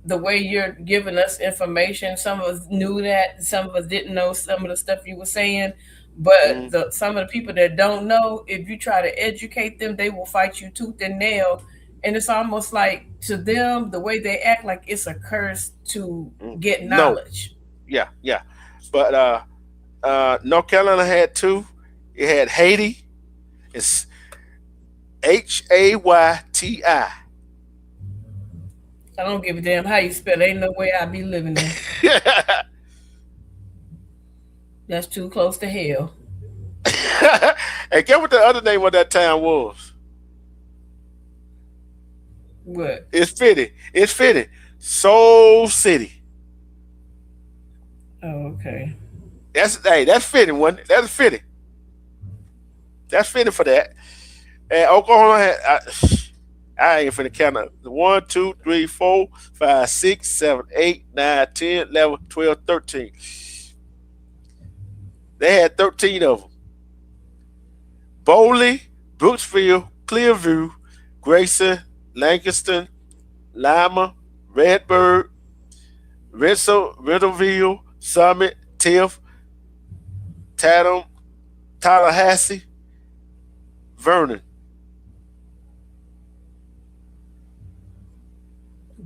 the way you're giving us information. Some of us knew that, some of us didn't know some of the stuff you were saying. But Mm, some of the people that don't know, if you try to educate them, they will fight you tooth and nail. And it's almost like to them, the way they act, like it's a curse to get no, knowledge. yeah, but North Carolina had two. It had Haiti. It's Hayti. I don't give a damn how you spell it. Ain't no way I be living there. That's too close to hell. And get what the other name of that town was. What? It's fitting. It's fitting. Soul City. Oh, okay. That's fitting one. That's fitting. That's fitting for that. And Oklahoma had I ain't finna count up. 1, 2, 3, 4, 5, 6, 7, 8, 9, 10, 11, 12, 13. They had 13 of them. Bowley, Brooksville, Clearview, Grayson, Lancaster, Lima, Redbird, Riddleville, Summit, Tiff, Tatum, Tallahassee, Vernon.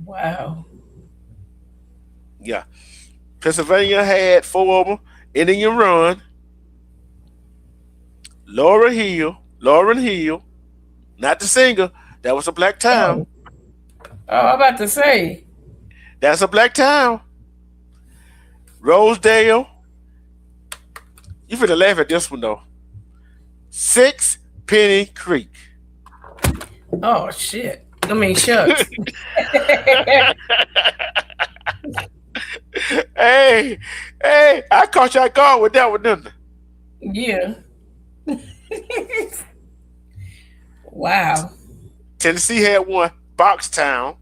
Wow. Yeah. Pennsylvania had four of them. Indian Run, Lauren Hill, not the singer. That was a black town. Oh, I'm about to say. That's a black town. Rosedale. You finna laugh at this one though. 6 Penny Creek. Oh shit. I mean shucks. Hey, I caught y'all guard with that one, didn't I? Yeah. Wow. Tennessee had one, Boxtown.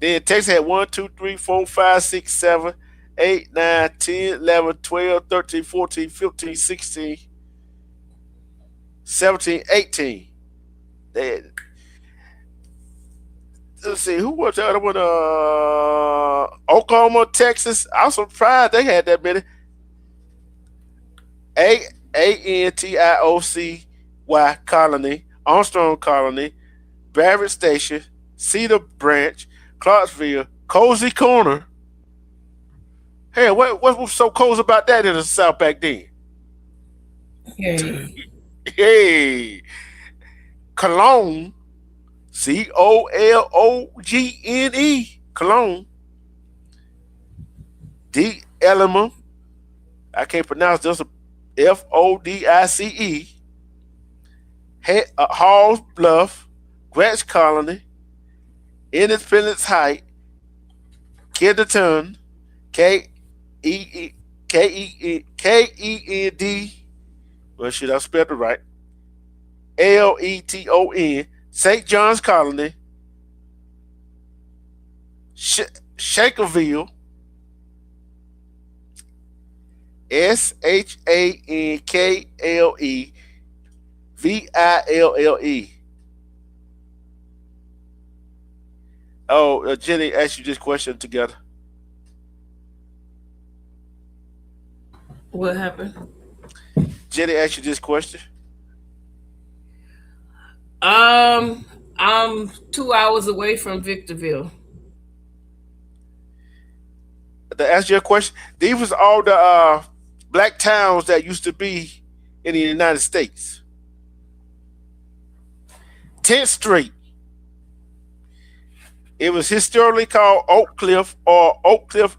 Then Texas had 1, 2, 3, 4, 5, 6, 7, 8, 9, 10, 11, 12, 13, 14, 15, 16, 17, 18. They had, let's see, who was the other one? Oklahoma, Texas. I was surprised they had that many. Antiocy Colony, Armstrong Colony, Barrett Station, Cedar Branch, Clarksville, Cozy Corner. Hey, what was so cozy about that in the South back then? Hey. Hey, Cologne, Cologne, Cologne, D. Element, I can't pronounce this, Fodice, Halls Bluff, Grants Colony, Independence Height, Kenton, Kend, well, should I spell it right? Leton, St. John's Colony, Shankerville, Shankle Oh, Jenny asked you this question together. What happened? Jenny asked you this question. I'm 2 hours away from Victorville. To answer your question, these was all the black towns that used to be in the United States. 10th Street. It was historically called Oak Cliff or Oak Cliff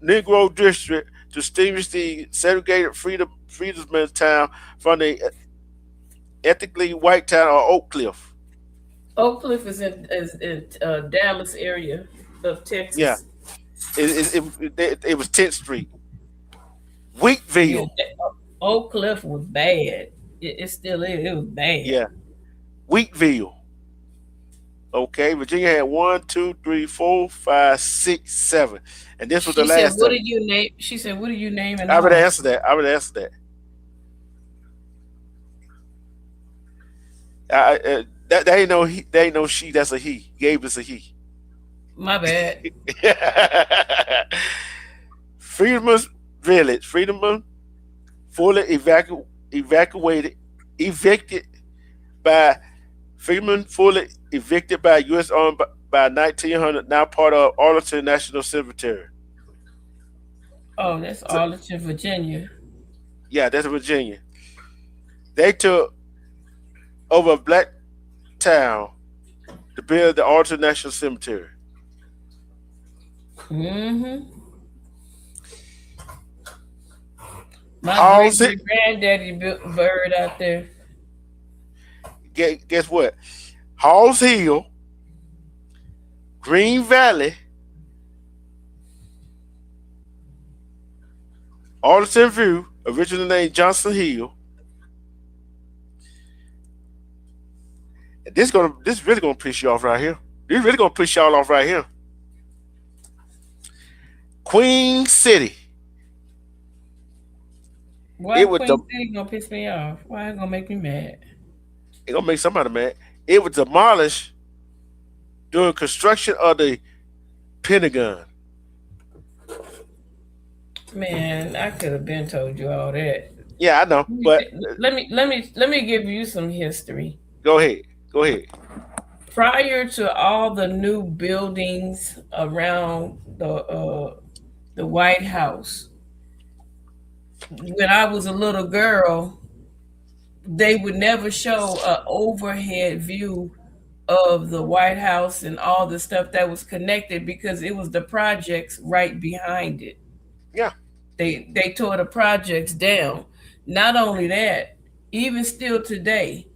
Negro District to distinguish the segregated freedmen's town from the ethnically white town of Oak Cliff. Oak Cliff is in Dallas area of Yeah, Texas. it was 10th Street. Yeah, Wheatville. Oak Cliff was bad. It still is. It was bad. Yeah, Wheatville. Okay, Virginia had 1, 2, 3, 4, 5, 6, 7, and this was the She said, last. "What Of did it. you name?" She said, "What do you name it I would all?" answer that. I would answer that. That ain't no he, that ain't no she. That's a he. Gabe is a he. My bad. Freedman's Village. Freedman fully evicted by Freedman fully evicted by U.S. Army by 1900. Now part of Arlington National Cemetery. Oh, that's So, Arlington, Virginia. yeah, that's Virginia. They took over a black town to build the Arlington National Cemetery. Mm-hmm. My great Halsey, great granddaddy built a bird out there. guess what? Halls Hill, Green Valley, Arlington View, originally named Johnson Hill. And this really gonna piss you off right here. This really gonna piss y'all off right here. Queen City. Why It was Queen City gonna piss me off? Why it gonna make me mad? it gonna make somebody mad. It was demolished during construction of the Pentagon. Man, I could have been told you all that. Yeah, I know, but Let me give you some history. go ahead. Go ahead. Prior to all the new buildings around the White House, when I was a little girl, they would never show an overhead view of the White House and all the stuff that was connected because it was the projects right behind it. Yeah. They tore the projects down. Not only that, even still today,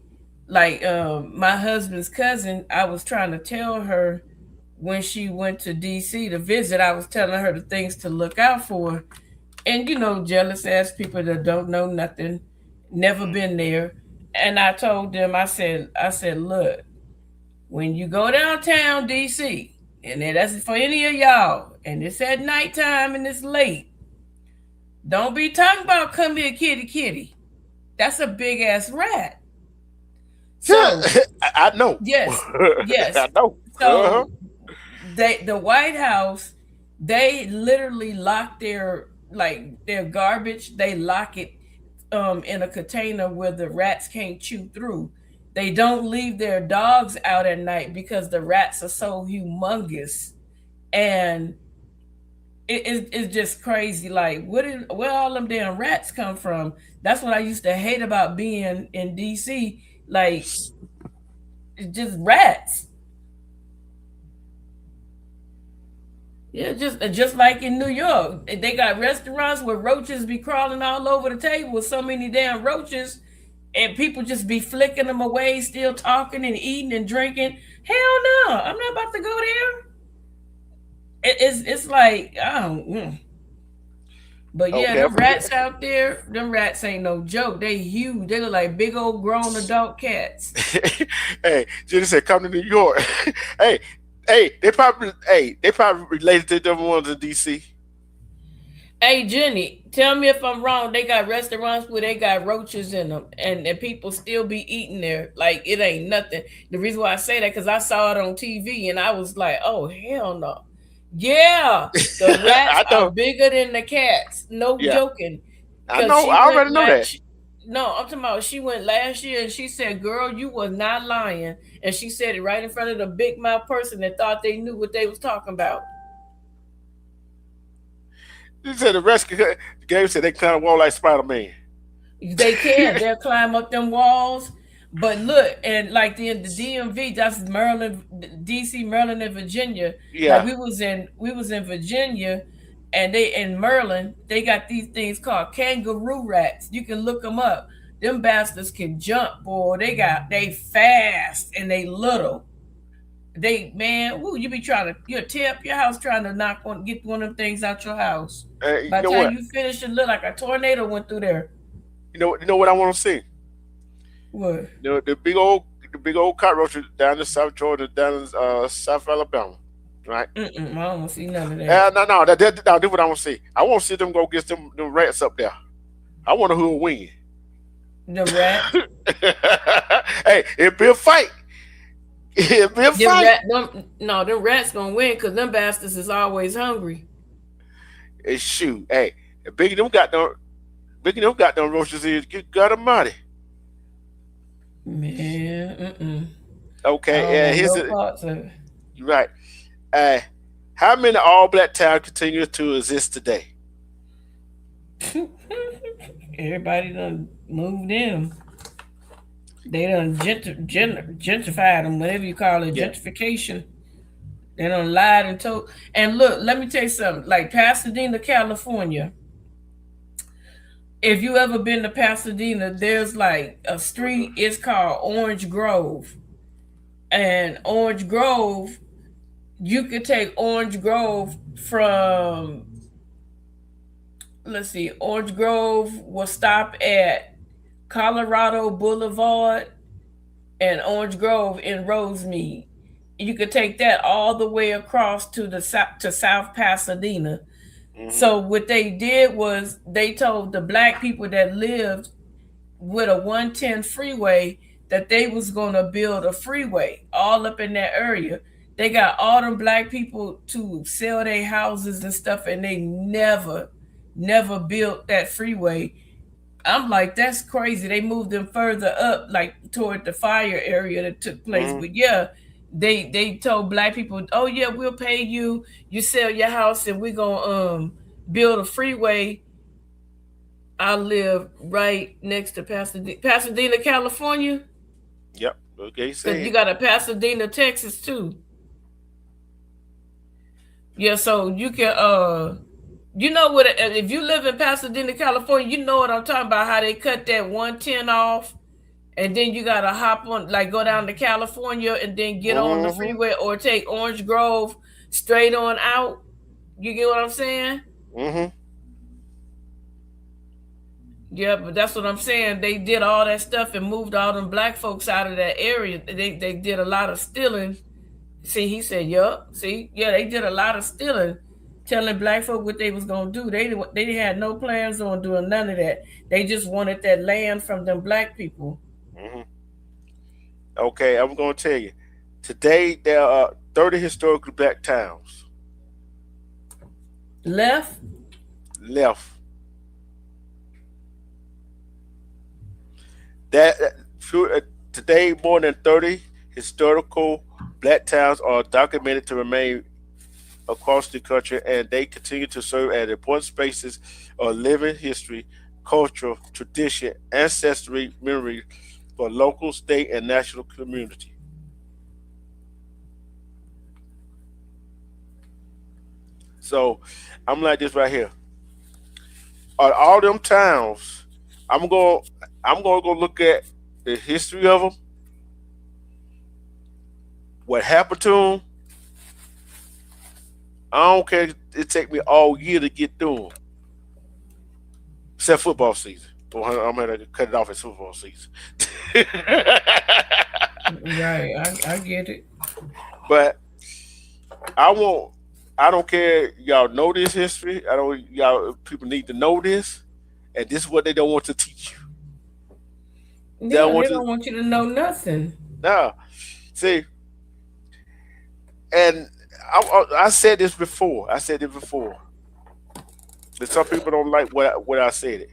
like my husband's cousin, I was trying to tell her when she went to DC to visit, I was telling her the things to look out for. And jealous ass people that don't know nothing, never been there. And I told them, I said, look, when you go downtown DC, and that's for any of y'all, and it's at nighttime and it's late, don't be talking about come here, kitty, kitty. That's a big ass rat. So I know. yes, I know. so the White House, they literally lock their garbage. They lock it in a container where the rats can't chew through. They don't leave their dogs out at night because the rats are so humongous, and it's just crazy. Like, where all them damn rats come from? That's what I used to hate about being in DC. Like, it's just rats. Yeah, just like in New York, they got restaurants where roaches be crawling all over the table with so many damn roaches, and people just be flicking them away, still talking and eating and drinking. Hell no, I'm not about to go there. It's like I don't. But yeah, Okay. them rats out there, them rats ain't no joke. They huge. They look like big old grown adult cats. Hey, Jenny said, come to New York. Hey, they probably related to them ones in DC. Hey Jenny, tell me if I'm wrong. They got restaurants where they got roaches in them, and people still be eating there like it ain't nothing. The reason why I say that because I saw it on TV and I was like, oh hell no, yeah, the rats are bigger than the cats. No joking. I know. I already know that. No, I'm talking about she went last year and she said, "Girl, you was not lying," and she said it right in front of the big mouth person that thought they knew what they was talking about. You said the rescue game said they climb a wall like Spider-Man. They can. They'll climb up them walls. But look, and like the DMV, that's Maryland, DC, Maryland, and Virginia. Yeah. Like we was in Virginia, and they in Maryland, they got these things called kangaroo rats. You can look them up. Them bastards can jump, boy. They fast and they little. You be trying to tear up your house trying to get one of them things out your house. By the time you finish, it look like a tornado went through there. You know what I want to see? What? The big old cockroaches down in South Georgia, down in South Alabama, right? I don't want to see none of that. No. That's what I want to see. I want to see them go get them rats up there. I want to who will win. The rat. Hey, it'll be a fight. It'll be a fight. Them rats gonna win because them bastards is always hungry. Shoot, hey, big them got them roaches in. Good God Almighty. Man, okay, here's you're right. How many all-black towns continue to exist today? Everybody done moved in. They done gentrified them, whatever you call it, gentrification. They done lied and told. And look, let me tell you something. Like Pasadena, California. If you ever been to Pasadena, there's like a street. It's called Orange Grove, and Orange Grove, you could take Orange Grove from. Let's see, Orange Grove will stop at Colorado Boulevard and Orange Grove in Rosemead. You could take that all the way across to South Pasadena. Mm-hmm. So what they did was they told the black people that lived with a 110 freeway that they was going to build a freeway all up in that area. They got all them black people to sell their houses and stuff, and they never built that freeway. I'm like, that's crazy. They moved them further up, like toward the fire area that took place. Mm-hmm. But yeah, they told black people, oh yeah, we'll pay you. You sell your house, and we're gonna build a freeway. I live right next to Pasadena, California. Yep. Okay. So you got a Pasadena, Texas too. Yeah, so you can you know what? If you live in Pasadena, California, you know what I'm talking about. How they cut that 110 off, and then you gotta hop on, like go down to California, and then get on the freeway, or take Orange Grove straight on out. You get what I'm saying? Mm-hmm. Yeah, but that's what I'm saying. They did all that stuff and moved all them black folks out of that area. They did a lot of stealing. See, he said, yup. See, yeah, they did a lot of stealing, telling black folk what they was gonna do. They had no plans on doing none of that. They just wanted that land from them black people. Mm-hmm. Okay, I'm gonna tell you. Today there are 30 historically black towns. Left. Today more than 30 historical black towns are documented to remain across the country, and they continue to serve as important spaces of living history, culture, tradition, ancestry, memory for local, state, and national community. So I'm like this right here. All them towns, I'm gonna go look at the history of them, what happened to them. I don't care. It take me all year to get through them, except football season. I'm gonna cut it off as football season. Right, I get it. But I don't care. Y'all know this history. I don't. Y'all people need to know this, and this is what they don't want to teach you. They Yeah, don't they want to. don't want you to know nothing. Now, see, and I said this before. I said it before. But some people don't like what I said. It.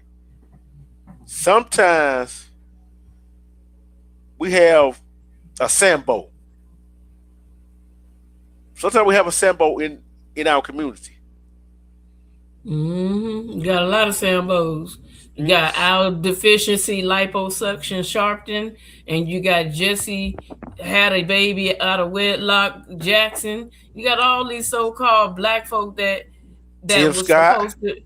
Sometimes we have a Sambo. Sometimes we have a Sambo in our community. You got a lot of Sambos. You got Al Deficiency Liposuction Sharpton, and you got Jesse had a baby out of wedlock Jackson. You got all these so-called black folk that Tim was Scott, supposed to,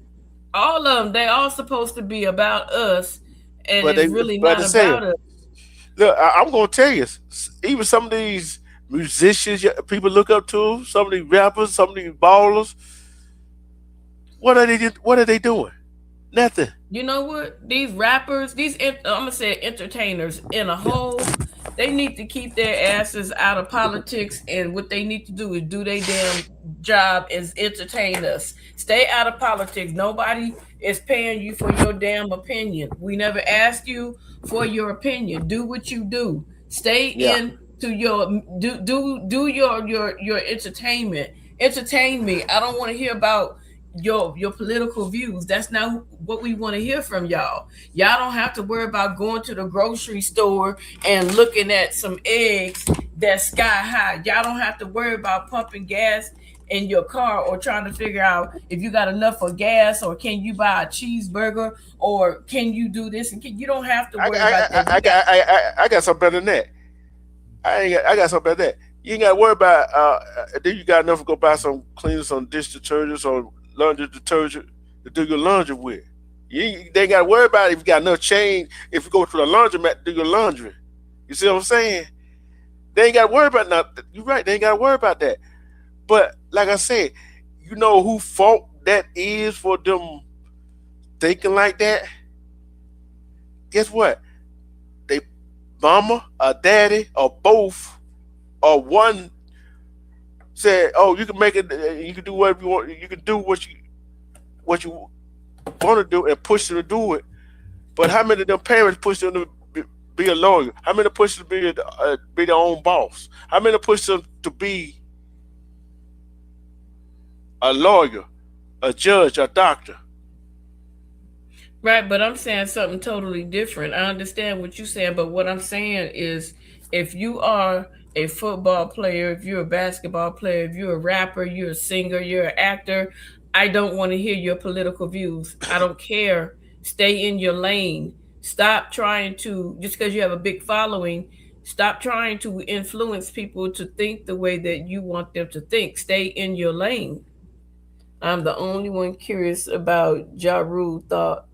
all of them, they all supposed to be about us, and but it's really the not same. about us. Look, I'm gonna tell you, even some of these musicians people look up to, some of these rappers, some of these ballers, what are they? What are they doing? Nothing. You know what? These rappers, I'm gonna say entertainers in a whole, they need to keep their asses out of politics, and what they need to do is do their damn job as entertain us. Stay out of politics. Nobody is paying you for your damn opinion. We never asked you for your opinion. Do what you do. Stay Yeah. in to your do your entertainment. Entertain me. I don't want to hear about your political views. That's not what we want to hear from y'all. Y'all don't have to worry about going to the grocery store and looking at some eggs that's sky high. Y'all don't have to worry about pumping gas in your car or trying to figure out if you got enough for gas, or can you buy a cheeseburger, or can you do this, and you don't have to worry about that. I got something better than that. I got something better than that. You ain't got to worry about. Then you got enough to go buy some cleaner, some dish detergents, or laundry detergent to do your laundry with. They ain't got to worry about if you got enough change. If you go to the laundromat to do your laundry, you see what I'm saying? They ain't got to worry about nothing. You're right. They ain't got to worry about that. But like I said, you know who fault that is for them thinking like that? Guess what? They mama or daddy or both or one said, "Oh, you can make it. You can do whatever you want. You can do what you want to do and push them to do it." But how many of them parents push them to be a lawyer? How many push them to be their own boss? How many push them to be a lawyer, a judge, a doctor? Right, but I'm saying something totally different. I understand what you're saying, but what I'm saying is, if you are a football player, if you're a basketball player, if you're a rapper, you're a singer, you're an actor, I don't want to hear your political views. I don't care. Stay in your lane. Stop trying to, just because you have a big following, stop trying to influence people to think the way that you want them to think. Stay in your lane. I'm the only one curious about Ja Rule thought.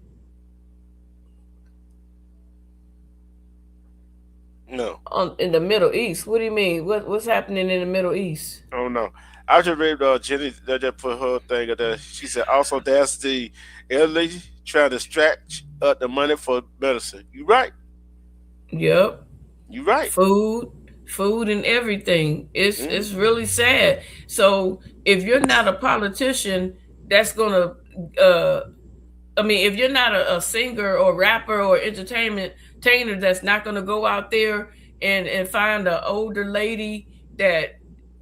No. In the Middle East. What do you mean? What's happening in the Middle East? Oh no. I just read Jenny that just put her thing up there. She said also that's the elderly trying to stretch up the money for medicine. You right. Yep. You right. Food and everything. It's really sad. So if you're not a politician, that's gonna if you're not a singer or rapper or entertainer that's not gonna go out there and find an older lady that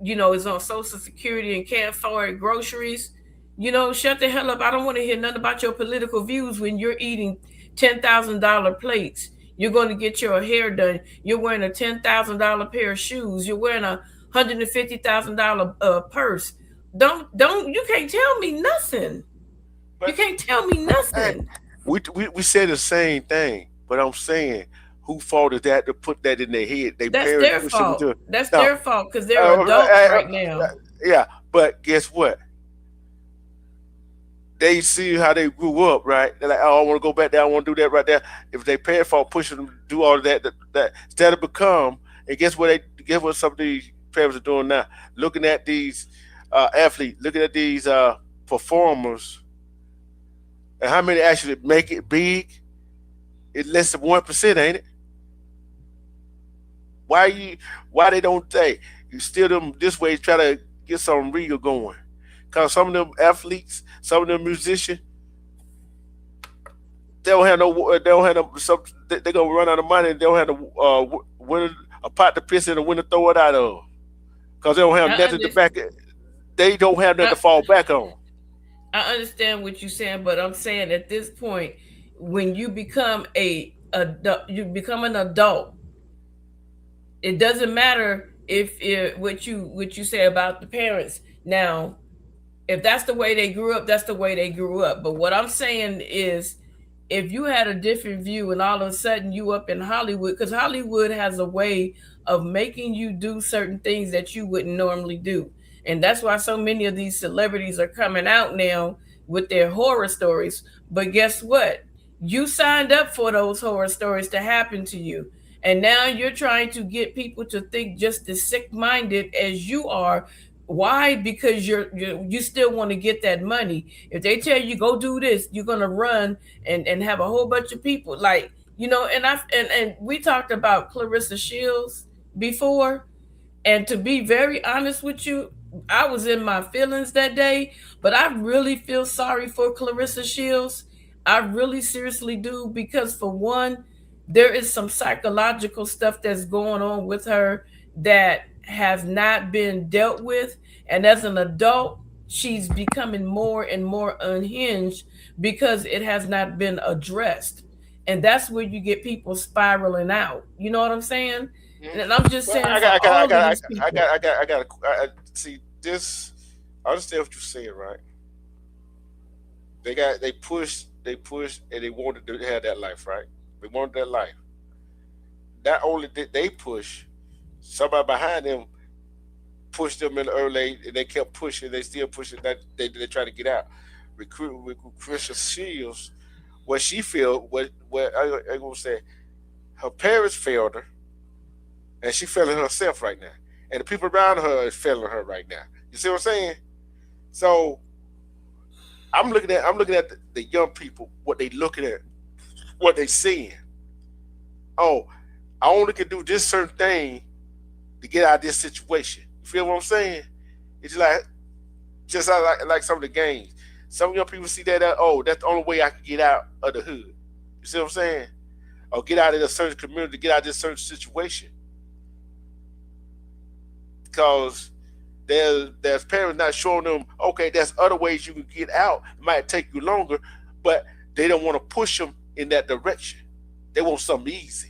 is on Social Security and can't afford groceries, shut the hell up. I don't want to hear nothing about your political views when you're eating $10,000 plates. You're going to get your hair done. You're wearing a $10,000 pair of shoes. You're wearing a $150,000 purse. You can't tell me nothing. You can't tell me nothing. We said the same thing, but I'm saying, who fault is that to put that in their head? That's their fault. That's their fault because they're adults right now. Yeah, but guess what? They see how they grew up, right? They're like, "Oh, I want to go back there. I want to do that right there." If they parents fault pushing them to do all of that instead of become, and guess what? Guess what some of these parents are doing now? Looking at these athletes, looking at these performers, and how many actually make it big? It's less than 1%, ain't it? Why they don't say you steer them this way, try to get something real going. Cause some of them athletes, some of them musicians, they don't have no, they don't have no, some, they gonna run out of money. They don't have no win a pot to piss in and win to throw it out of. Cause they don't have I nothing to understand. back it. They don't have nothing I, to fall back on. I understand what you're saying, but I'm saying at this point, when you become you become an adult, it doesn't matter if what you say about the parents. Now, if that's the way they grew up, that's the way they grew up. But what I'm saying is, if you had a different view and all of a sudden you up in Hollywood, because Hollywood has a way of making you do certain things that you wouldn't normally do. And that's why so many of these celebrities are coming out now with their horror stories. But guess what? You signed up for those horror stories to happen to you. And now you're trying to get people to think just as sick-minded as you are. Why? Because you still want to get that money. If they tell you go do this, you're gonna run and have a whole bunch of people like and we talked about Clarissa Shields before. And to be very honest with you, I was in my feelings that day, but I really feel sorry for Clarissa Shields. I really seriously do, because for one, there is some psychological stuff that's going on with her that has not been dealt with. And as an adult, she's becoming more and more unhinged because it has not been addressed. And that's where you get people spiraling out. You know what I'm saying? Mhm. And I'm just Well, saying for all of these people. see this. I understand what you're saying, right? They pushed, and they wanted to have that life, right? They wanted that life. Not only did they push, somebody behind them pushed them in the early age, and they kept pushing. They still pushing. That they try to get out. With Christian Shields, what she feel, what I gonna say, her parents failed her, and she failing herself right now, and the people around her is failing her right now. You see what I'm saying? So I'm looking at the young people, what they looking at, what they seeing. Oh, I only can do this certain thing to get out of this situation. You feel what I'm saying? It's like some of the games. Some young people see that oh, that's the only way I can get out of the hood. You see what I'm saying? Or get out of a certain community, get out of this certain situation. Because there's parents not showing them, okay, there's other ways you can get out. It might take you longer, but they don't want to push them in that direction. They want something easy.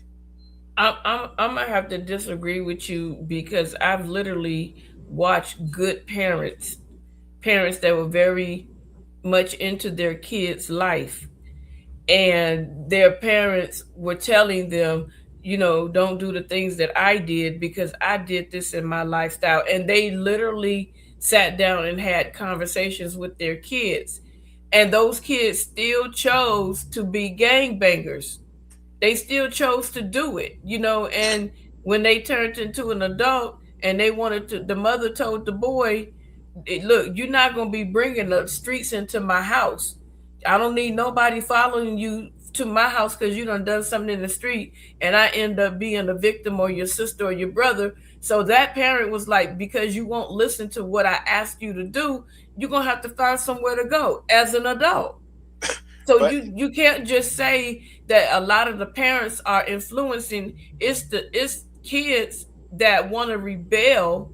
I'm gonna have to disagree with you, because I've literally watched good parents that were very much into their kids' life, and their parents were telling them, don't do the things that I did because I did this in my lifestyle. And they literally sat down and had conversations with their kids. And those kids still chose to be gangbangers. They still chose to do it, and when they turned into an adult and they wanted to, the mother told the boy, look, you're not going to be bringing the streets into my house. I don't need nobody following you to my house because you done something in the street and I end up being the victim, or your sister or your brother. So that parent was like, because you won't listen to what I asked you to do, you're going to have to find somewhere to go as an adult. So But you can't just say that a lot of the parents are influencing. It's kids that want to rebel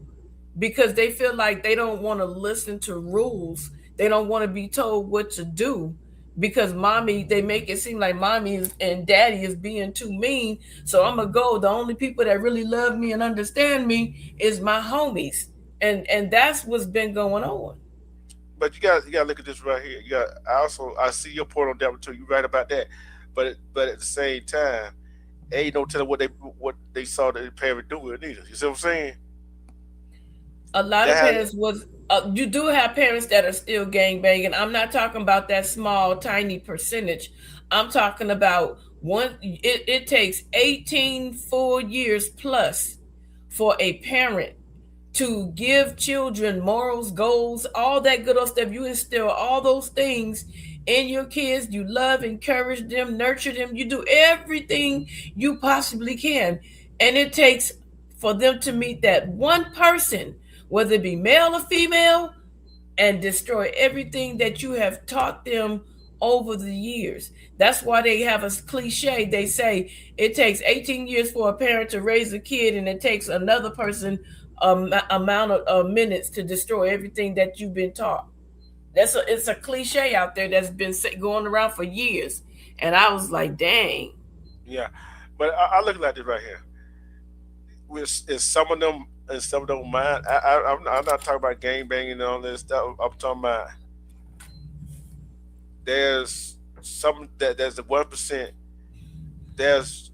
because they feel like they don't want to listen to rules. They don't want to be told what to do, because they make it seem like mommy and daddy is being too mean. So I'm gonna go. The only people that really love me and understand me is my homies, and that's what's been going on. you got to look at this right here. I see your point on that one too. You're right about that. But at the same time, ain't no telling what they saw their parent do it either. You see what I'm saying? A lot of That parents was you do have parents that are still gang banging. I'm not talking about that small tiny percentage. I'm talking about it takes 18 full years plus for a parent to give children morals, goals, all that good old stuff. You instill all those things in your kids. You love, encourage them, nurture them. You do everything you possibly can. And it takes for them to meet that one person whether it be male or female, and destroy everything that you have taught them over the years. That's why they have a cliche. They say it takes 18 years for a parent to raise a kid, and it takes another person amount of minutes to destroy everything that you've been taught. It's a cliche out there that's been going around for years. And I was like, dang. Yeah, but I look like this right here. Is some of them and some don't mind. I'm not talking about gang banging and all this stuff. I'm talking about there's some that there's the 1%. There's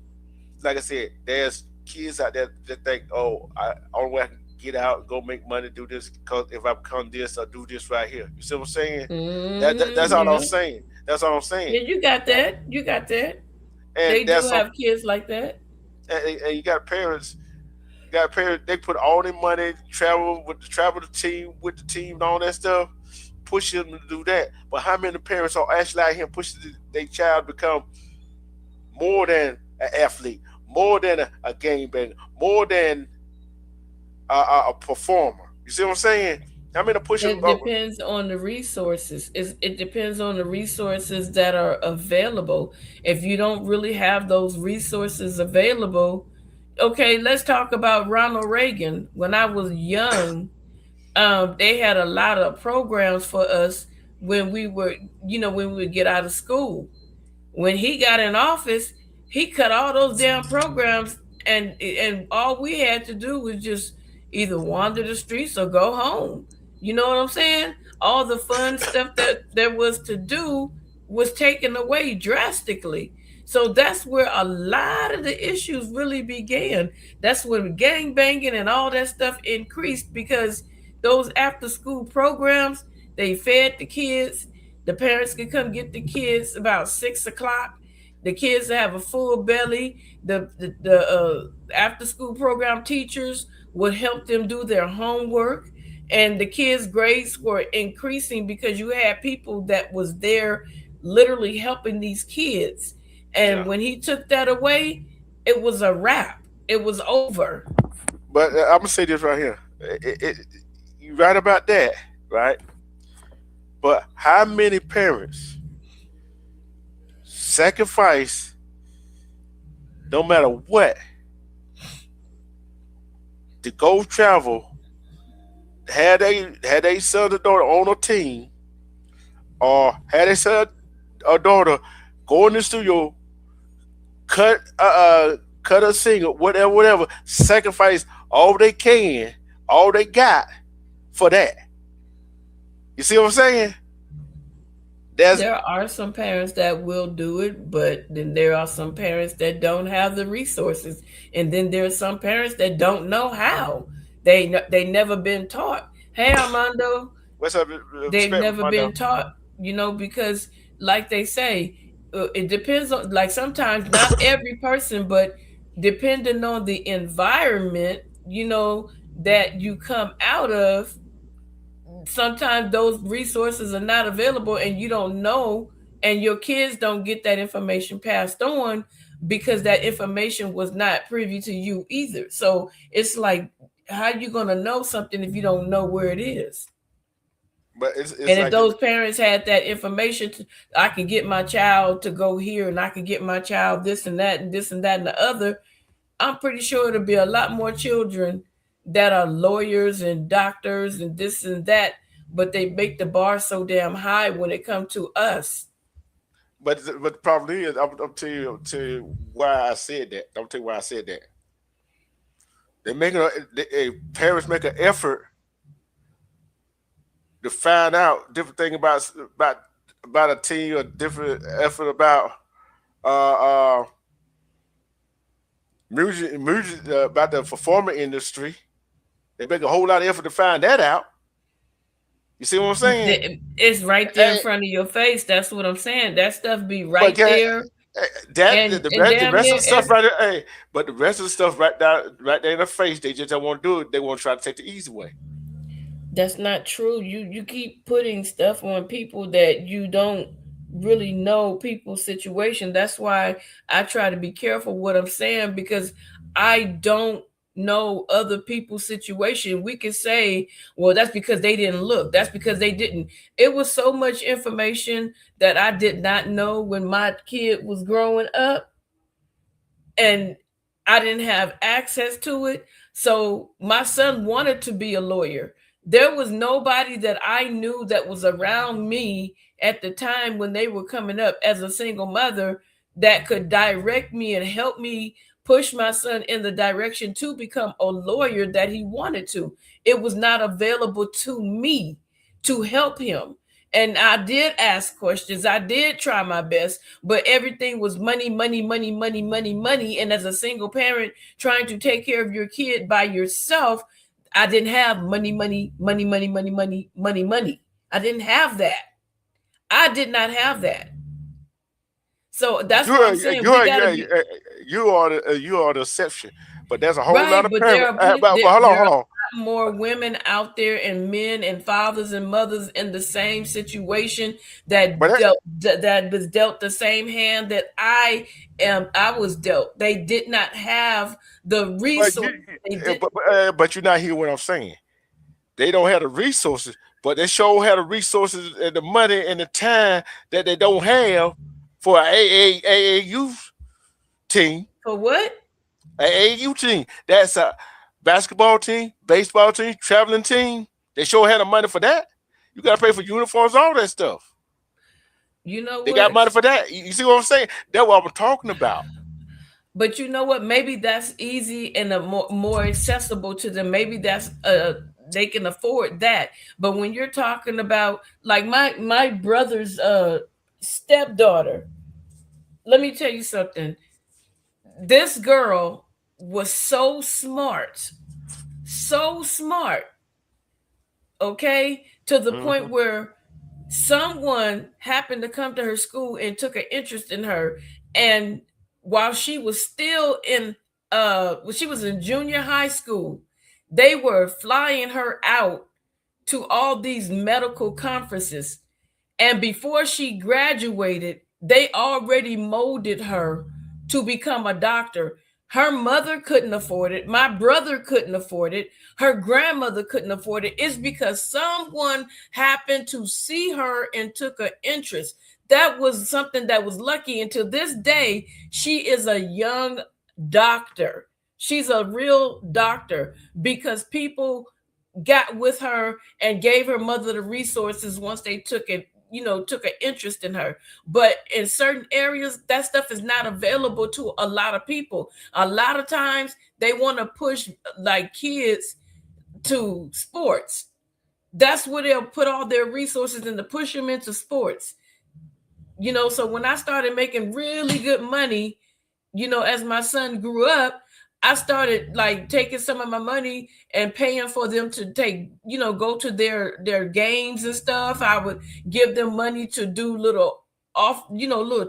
like I said, there's kids out there that think, oh, I only way I can get out, go make money, do this because if I become this, I do this right here. You see what I'm saying? That's all I'm saying. That's all I'm saying. Yeah, you got that. You got that. And they do have kids like that. And you got parents. They put all their money, travel the team with the team and all that stuff, push them to do that. But how many parents are actually out here pushing their child to become more than an athlete, more than a game banger, more than a performer? You see what I'm saying? I mean, it depends on the resources. It depends on the resources that are available. If you don't really have those resources available, okay, let's talk about Ronald Reagan. When I was young, they had a lot of programs for us when we were, when we would get out of school. When he got in office, he cut all those damn programs, and all we had to do was just either wander the streets or go home. You know what I'm saying? All the fun stuff that there was to do was taken away drastically. So that's where a lot of the issues really began. That's when gang banging and all that stuff increased, because those after school programs, they fed the kids. The parents could come get the kids about 6 o'clock. The kids have a full belly. The after school program teachers would help them do their homework. And the kids' grades were increasing because you had people that was there literally helping these kids. And when he took that away, it was a wrap. It was over. But I'm gonna say this right here. You're right about that, right? But how many parents sacrifice, no matter what, to go travel? Had they son or daughter on a team, or had they son or daughter go in the studio, cut a single, whatever, sacrifice all they can, all they got for that. You see what I'm saying? There are some parents that will do it, but then there are some parents that don't have the resources, and then there are some parents that don't know how. They never been taught. Hey, Armando. What's up? They've never been taught, because like they say, it depends on, like, sometimes not every person, but depending on the environment, that you come out of, sometimes those resources are not available and you don't know, and your kids don't get that information passed on because that information was not privy to you either. So it's like, how are you going to know something if you don't know where it is? But it's and if those parents had that information, I can get my child to go here, and I can get my child this and that and this and that and the other, I'm pretty sure it'll be a lot more children that are lawyers and doctors and this and that, but they make the bar so damn high when it comes to us. But the problem is, I'll tell you why I said that. I'll tell you why I said that. Parents make an effort to find out different thing about a team, or different effort about music about the performing industry. They make a whole lot of effort to find that out. You see what I'm saying? It's right there in front of your face. That's what I'm saying. That stuff be right there. The rest of the stuff right there, but the rest of the stuff right there in the face, they just don't want to do it. They want to try to take the easy way. That's not true. You keep putting stuff on people that you don't really know people's situation. That's why I try to be careful what I'm saying, because I don't know other people's situation, we can say, well, that's because they didn't look. That's because they didn't. It was so much information that I did not know when my kid was growing up, and I didn't have access to it. So my son wanted to be a lawyer. There was nobody that I knew that was around me at the time when they were coming up as a single mother that could direct me and help me push my son in the direction to become a lawyer that he wanted to. It was not available to me to help him. And I did ask questions. I did try my best, but everything was money, money, money, money, money, money. And as a single parent trying to take care of your kid by yourself, I didn't have money, money, money, money, money, money, money, money. I didn't have that. I did not have that. So that's what I'm saying. You are the exception, but there's a whole Right, lot of but parents. there Hold on. are more women out there and men and fathers and mothers in the same situation that that was dealt the same hand that I was dealt. They did not have the resources. But you're not hearing what I'm saying. They don't have the resources, but they sure have the resources and the money and the time that they don't have for an AAU team. For what? AAU team. That's a basketball team, baseball team, traveling team. They sure had the money for that. You got to pay for uniforms, all that stuff. You know they got money for that. You see what I'm saying? That's what I'm talking about. But you know what? Maybe that's easy and more accessible to them. Maybe that's they can afford that. But when you're talking about like my brother's stepdaughter, let me tell you something. This girl was so smart, okay, to the point where someone happened to come to her school and took an interest in her. And while she was still in she was in junior high school, they were flying her out to all these medical conferences. And before she graduated, they already molded her to become a doctor. Her mother couldn't afford it. My brother couldn't afford it. Her grandmother couldn't afford it. It's because someone happened to see her and took an interest. That was something that was lucky. And to this day, she is a young doctor. She's a real doctor because people got with her and gave her mother the resources once they took an interest in her. But in certain areas, that stuff is not available to a lot of people. A lot of times they want to push like kids to sports. That's where they'll put all their resources and to push them into sports. So when I started making really good money, as my son grew up, I started like taking some of my money and paying for them to take, go to their games and stuff. I would give them money to do little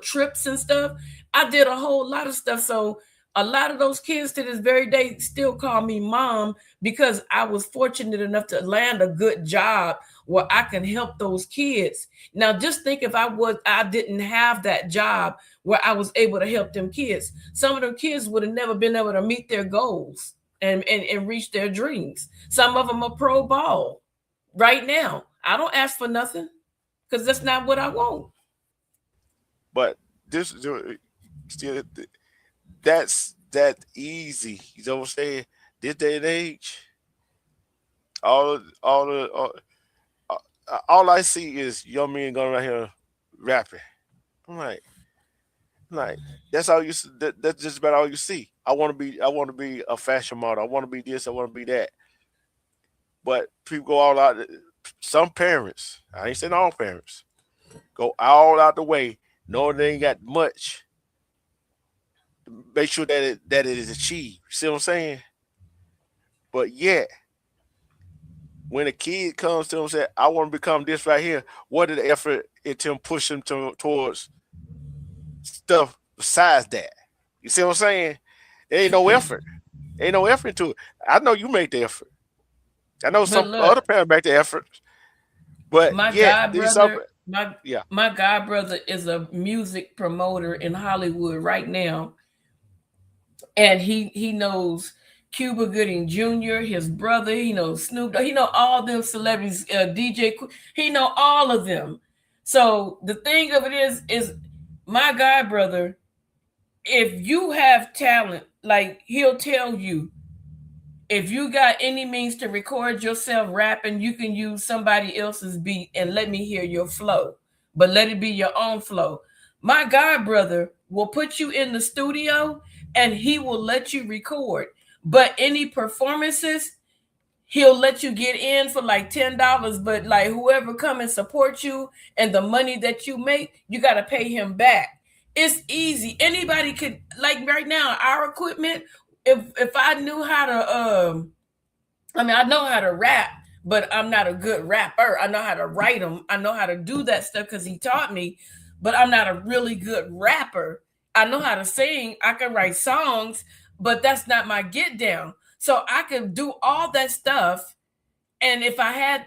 trips and stuff. I did a whole lot of stuff. So a lot of those kids to this very day still call me mom because I was fortunate enough to land a good job where I can help those kids. Now, just think if I didn't have that job where I was able to help them kids. Some of them kids would have never been able to meet their goals and reach their dreams. Some of them are pro ball right now. I don't ask for nothing because that's not what I want. But this still, that's that easy. You know what I'm saying? This day and age, all I see is young men going around here rapping. I'm like that's all you. That's just about all you see. I want to be a fashion model. I want to be this. I want to be that. But people go all out. Some parents, I ain't saying all parents, go all out the way, knowing they ain't got much. Make sure that it is achieved. You see what I'm saying? But yet, when a kid comes to them and says, I want to become this right here, what is the effort into him push him towards stuff besides that? You see what I'm saying? There ain't no effort. Ain't no effort to it. I know you make the effort. I know some other parents make the effort. But my god brother is a music promoter in Hollywood right now. And he knows Cuba Gooding Jr., his brother, he knows Snoop Dogg, he know all them celebrities, DJ, he know all of them. So the thing of it is my guy brother, if you have talent, like he'll tell you, if you got any means to record yourself rapping, you can use somebody else's beat and let me hear your flow, but let it be your own flow. My god brother will put you in the studio and he will let you record, but any performances, he'll let you get in for like $10, but like whoever come and support you and the money that you make, you got to pay him back. It's easy. Anybody could, like right now, our equipment, if I knew how to I know how to rap, but I'm not a good rapper. I know how to write them. I know how to do that stuff because he taught me, but I'm not a really good rapper. I know how to sing. I can write songs, but that's not my get down. So I could do all that stuff. And if I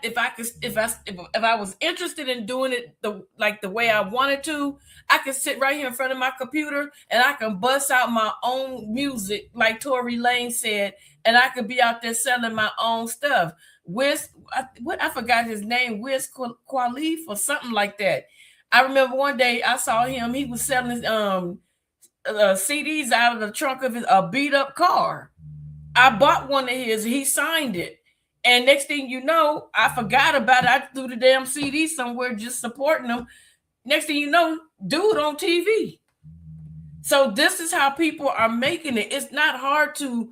was interested in doing it the way I wanted to, I could sit right here in front of my computer and I can bust out my own music, like Tory Lane said, and I could be out there selling my own stuff. I forgot his name, Wiz Khalifa or something like that. I remember one day I saw him. He was selling CDs out of the trunk of a beat up car. I bought one of his. He signed it. And next thing you know, I forgot about it. I threw the damn CD somewhere just supporting them. Next thing you know, dude on TV. So this is how people are making it. It's not hard to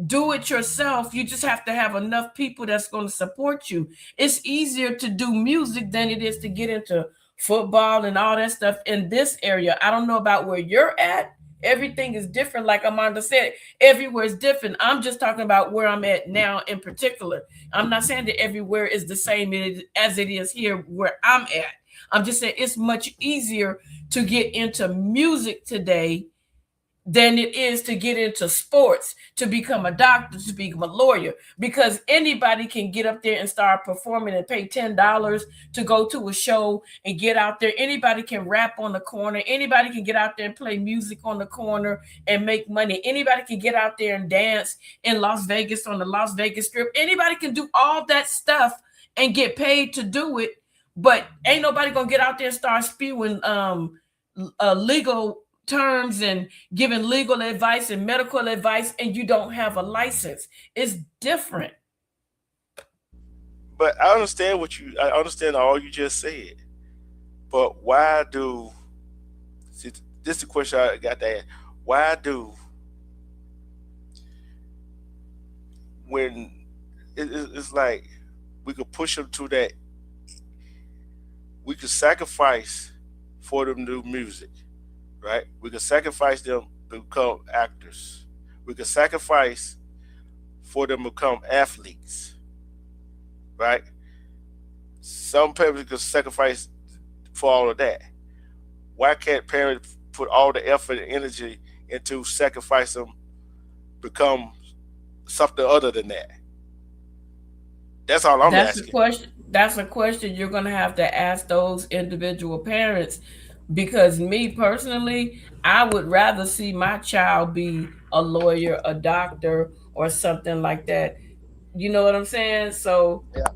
do it yourself. You just have to have enough people that's going to support you. It's easier to do music than it is to get into football and all that stuff in this area. I don't know about where you're at. Everything is different. Like Amanda said, everywhere is different. I'm just talking about where I'm at now in particular. I'm not saying that everywhere is the same as it is here where I'm at. I'm just saying it's much easier to get into music today than it is to get into sports, to become a doctor, to become a lawyer, because anybody can get up there and start performing and pay $10 to go to a show and get out there. Anybody can rap on the corner. Anybody can get out there and play music on the corner and make money. Anybody can get out there and dance in Las Vegas on the Las Vegas Strip. Anybody can do all that stuff and get paid to do it, but ain't nobody gonna get out there and start spewing legal terms and giving legal advice and medical advice, and you don't have a license. It's different. But I understand all you just said. But why this is the question I got to ask. Why when it's like we could push them to that, we could sacrifice for them to do music, right? We could sacrifice them to become actors. We could sacrifice for them to become athletes, right? Some parents could sacrifice for all of that. Why can't parents put all the effort and energy into sacrifice them, become something other than that? That's all I'm asking. That's a question you're going to have to ask those individual parents, because me personally, I would rather see my child be a lawyer, a doctor, or something like that. You know what I'm saying? So yeah.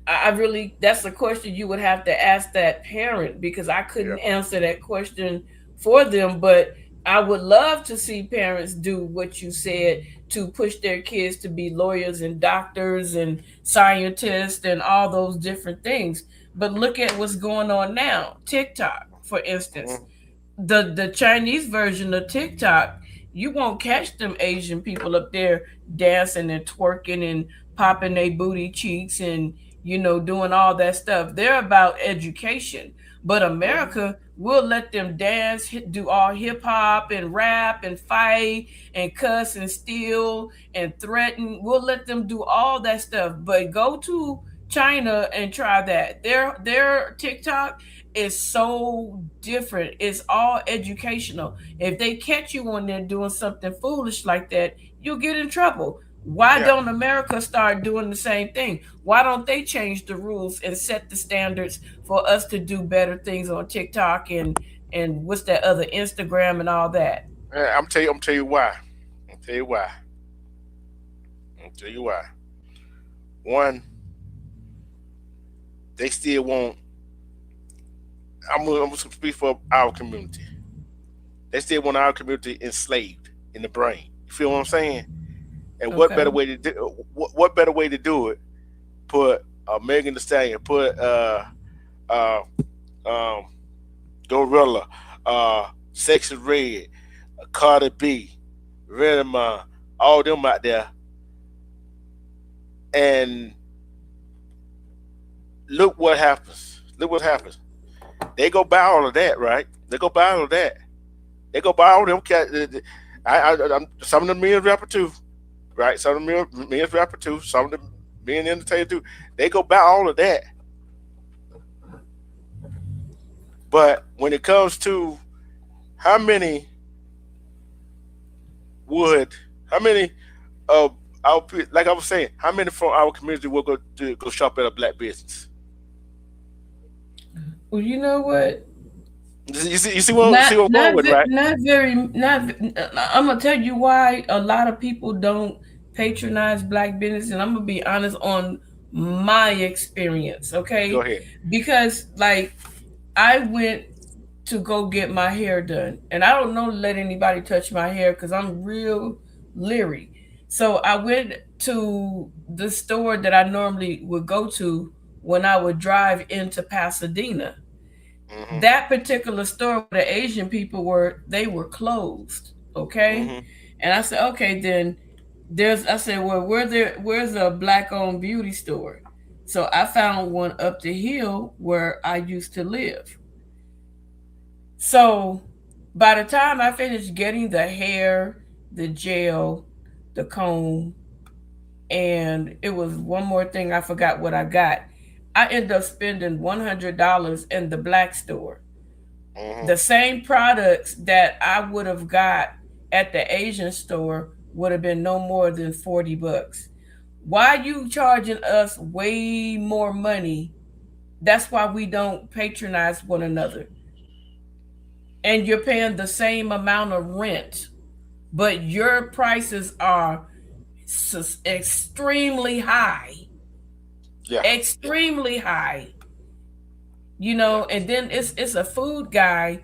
I really, that's a question you would have to ask that parent, because I couldn't answer that question for them. But I would love to see parents do what you said, to push their kids to be lawyers and doctors and scientists and all those different things. But look at what's going on now. TikTok, for instance, the Chinese version of TikTok, you won't catch them Asian people up there dancing and twerking and popping their booty cheeks and, you know, doing all that stuff. They're about education. But America will let them dance, do all hip hop and rap and fight and cuss and steal and threaten. We'll let them do all that stuff. But go to China and try that. Their TikTok is so different. It's all educational. If they catch you on there doing something foolish like that, you'll get in trouble. Why don't America start doing the same thing? Why don't they change the rules and set the standards for us to do better things on TikTok and what's that other, Instagram and all that? I'm tell you why. I'll tell you why. I'll tell you why. One, they still want. I'm gonna speak for our community. They still want our community enslaved in the brain. You feel what I'm saying? And what better Okay. way to do? What better way to do it? Put Megan Thee Stallion, put uh, um, Gorilla, Sexy Red, Cardi B, Redman, all them out there, and look what happens. Look what happens. They go buy all of that, right? They go buy all of that. They go buy all them cat. Some of them men rapper too, right? Some of them men rapper too. Some of them men entertainer too. They go buy all of that. But when it comes to how many how many like I was saying, how many from our community will go shop at a black business? Well, you know what? You see what I'm going with, right? Not very not. I'm gonna tell you why a lot of people don't patronize black business, and I'm gonna be honest on my experience. Go Okay, ahead. because like I went to go get my hair done, and I don't know to let anybody touch my hair because I'm real leery. So I went to the store that I normally would go to when I would drive into Pasadena. Hmm. That particular store where the Asian people were, they were closed. Okay. Hmm. And I said, okay, then I said, well, where's a black owned beauty store? So I found one up the hill where I used to live. So by the time I finished getting the hair, the gel, the comb, and it was one more thing I forgot what I got. I ended up spending $100 in the black store. Hmm. The same products that I would have got at the Asian store would have been no more than $40. Why you charging us way more money? That's why we don't patronize one another. And you're paying the same amount of rent, but your prices are extremely high. Yeah. Yeah. Extremely high. And then it's a food guy,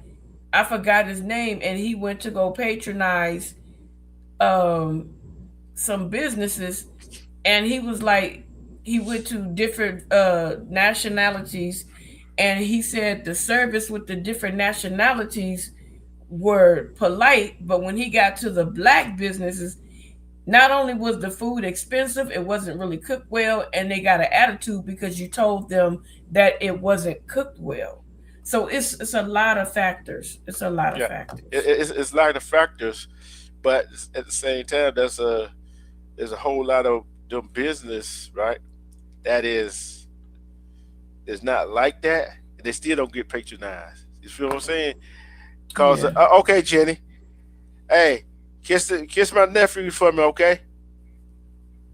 I forgot his name, and he went to go patronize um some businesses, and he was like, he went to different nationalities, and he said the service with the different nationalities were polite, but when he got to the black businesses, not only was the food expensive, it wasn't really cooked well, and they got an attitude because you told them that it wasn't cooked well. So it's a lot of factors. It's a lot of Yeah. factors. It's a lot of factors, but at the same time, there's a whole lot of them business, right? That is not like that. They still don't get patronized. You feel what I'm saying? Cause Yeah. okay, Jenny, hey, kiss my nephew for me, okay?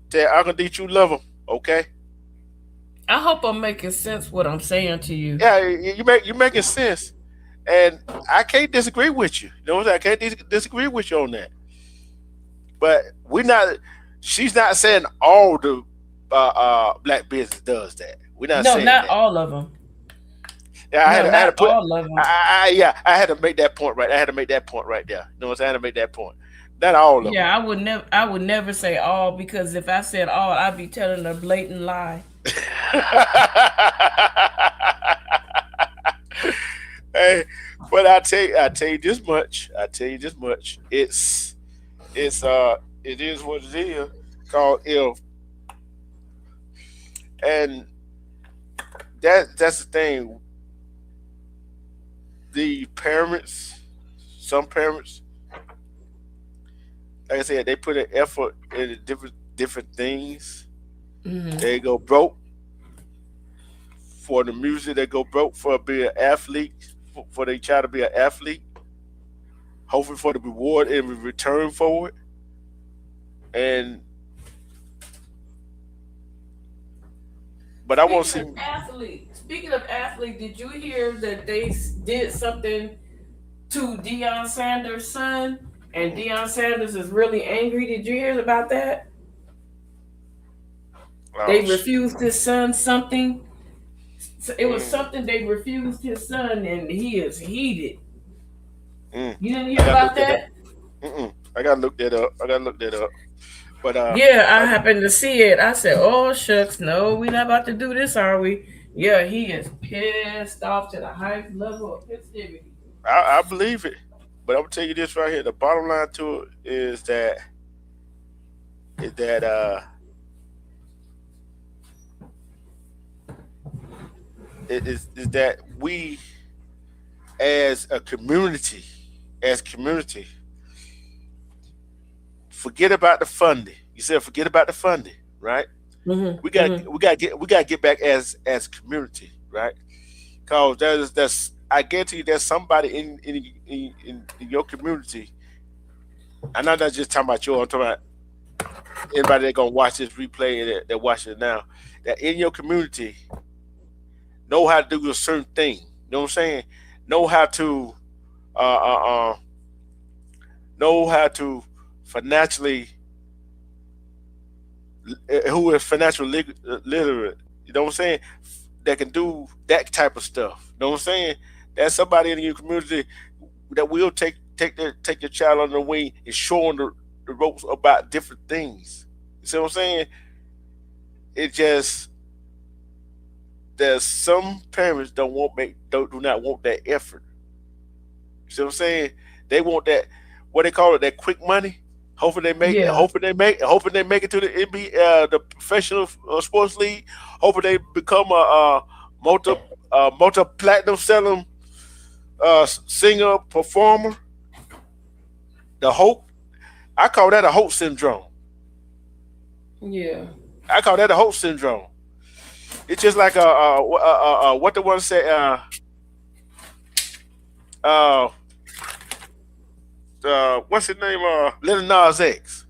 Tell Uncle D you love him, okay? I hope I'm making sense what I'm saying to you. Yeah, you making sense, and I can't disagree with you. You know what I'm saying? I can't disagree with you on that. But we're not. She's not saying all the black business does that. We're not No, saying not that. all of them. Yeah, No, I had to not put. all of them. Yeah, I had to make that point right. I had to make that point right there. You know what I'm saying? I had to make that point. Not all of them. Yeah, I would never say all, because if I said all, I'd be telling a blatant lie. Hey, but I tell you this much. I tell you this much. It is what it is. Called ill, and that's the thing. The parents, some parents, like I said, they put an effort in different things. Hmm. They go broke for the music. They go broke for being an athlete. For they try to be an athlete, hoping for the reward in return for it. And but I want to see. Speaking of athlete, did you hear that they did something to Deion Sanders' son, and Deion Sanders is really angry? Did you hear about that? They Oh shit. refused his son something. So it was Mm, something they refused his son, and he is heated. mm. You didn't I hear gotta look about that up. that? Mm-mm. I gotta look that up. I gotta look that up. But Yeah, I I, happened to see it. I said, "Oh shucks, no, we're not about to do this, are we?" Yeah, he is pissed off to the highest level of festivity. I believe it. But I'm gonna tell you this right here. The bottom line to it is that is that we as a community, as community, forget about the funding. You said forget about the funding, right? Mm-hmm, We got mm-hmm. we got to get back as a community, right? Because there's I guarantee you there's somebody in your community. I'm not just talking about you. I'm talking about anybody that gonna watch this replay and that watching it now. That in your community know how to do a certain thing. You know what I'm saying? Know how to uh, uh, uh, know how to financially who is financial literate. You know what I'm saying? That can do that type of stuff. You know what I'm saying? That's somebody in your community that will take your child under the wing and show them the ropes about different things. You see what I'm saying? It just there's some parents do not want that effort. You see what I'm saying? They want that what they call it that quick money. Yeah, Hoping they make it to the NBA, the professional sports league. Hoping they become a multi platinum selling singer performer. The hope I call that a hope syndrome. yeah. I call that a hope syndrome. It's just like what the one say uh what's his name Lil Nas X.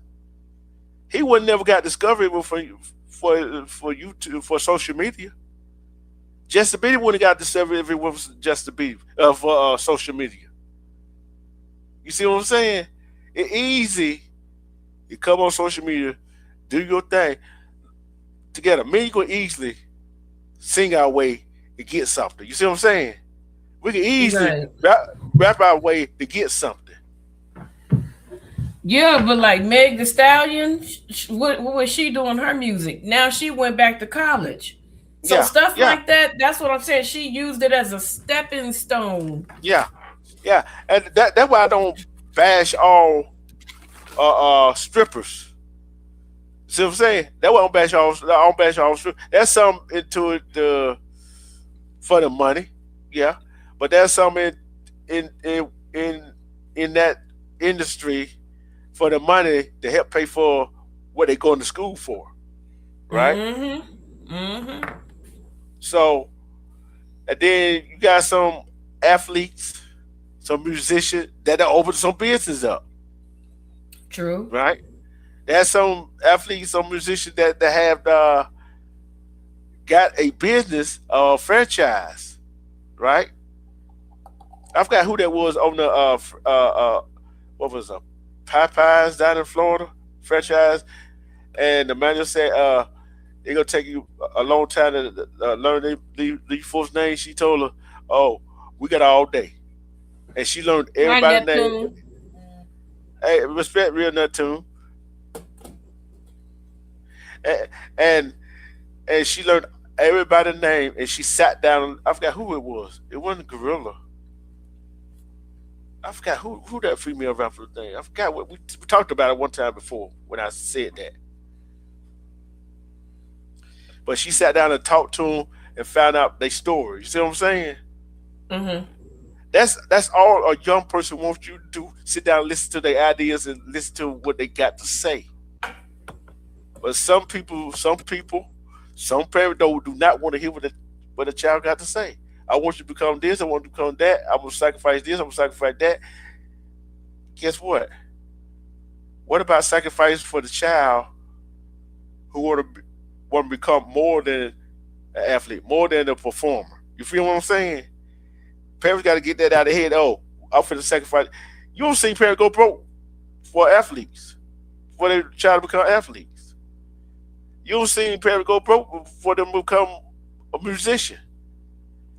He would never got discovered for YouTube for social media. Justin Bieber wouldn't have got discovered if it was Justin Bieber for social media. You see what I'm saying? It's easy. You come on social media, do your thing together. Me, you can easily sing our way to get something. You see what I'm saying? We can easily Right. rap our way to get something. Yeah, but like Meg the Stallion, what was she doing her music? Now she went back to college. So Yeah, stuff yeah, like that, that's what I'm saying. She used it as a stepping stone. yeah, yeah. And that's why I don't bash all strippers. See what I'm saying? That why I don't bash all strippers. There's some into it for the money, yeah. But there's some in in in in that industry for the money to help pay for what they're going to school for, right? Mm-hmm. Mm-hmm. So and then you got some athletes, some musicians that are open some business up, True. right? There's some athletes, some musicians that have got a business franchise, right? I forgot who that was on the what was it, Popeyes down in Florida franchise, and the manager said it's gonna take you a long time to learn these folks' names. She told her, "Oh, we got all day," and she learned Hi, everybody's name. Neptune. Hey, respect real nut tune, and and and she learned everybody's name, and she sat down. I forgot who it was. It wasn't Gorilla. I forgot who that female rapper name. I forgot what we talked about it one time before when I said that. But she sat down and talked to them and found out their story. You see what I'm saying? Mm-hmm. That's all a young person wants you to do. Sit down, and listen to their ideas, and listen to what they got to say. But some parents though do not want to hear what the child got to say. I want you to become this. I want you to become that. I'm gonna sacrifice this. I'm gonna sacrifice that. Guess what? What about sacrifice for the child who want to become more than an athlete, more than a performer? You feel what I'm saying? Parents got to get that out of their head. Oh, I'm finna sacrifice. You don't see parents go broke for athletes, for their child to become athletes. You don't see parents go broke before them become a musician.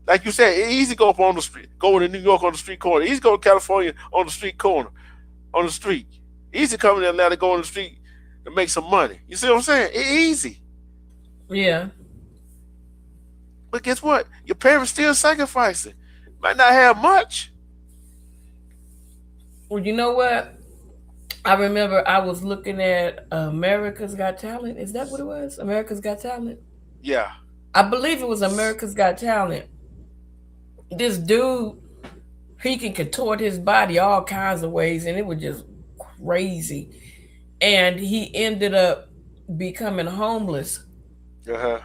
Like you said, it's easy to go up on the street, go to New York on the street corner. Easy to go to California on the street corner, on the street. Easy to come in Atlanta, go on the street and make some money. You see what I'm saying? It's easy. Yeah. But guess what? Your parents still sacrificing. Might not have much. Well, you know what? I remember I was looking at America's Got Talent. Is that what it was? America's Got Talent? Yeah. I believe it was America's Got Talent. This dude, he can contort his body all kinds of ways, and it was just crazy. And he ended up becoming homeless. Uh-huh.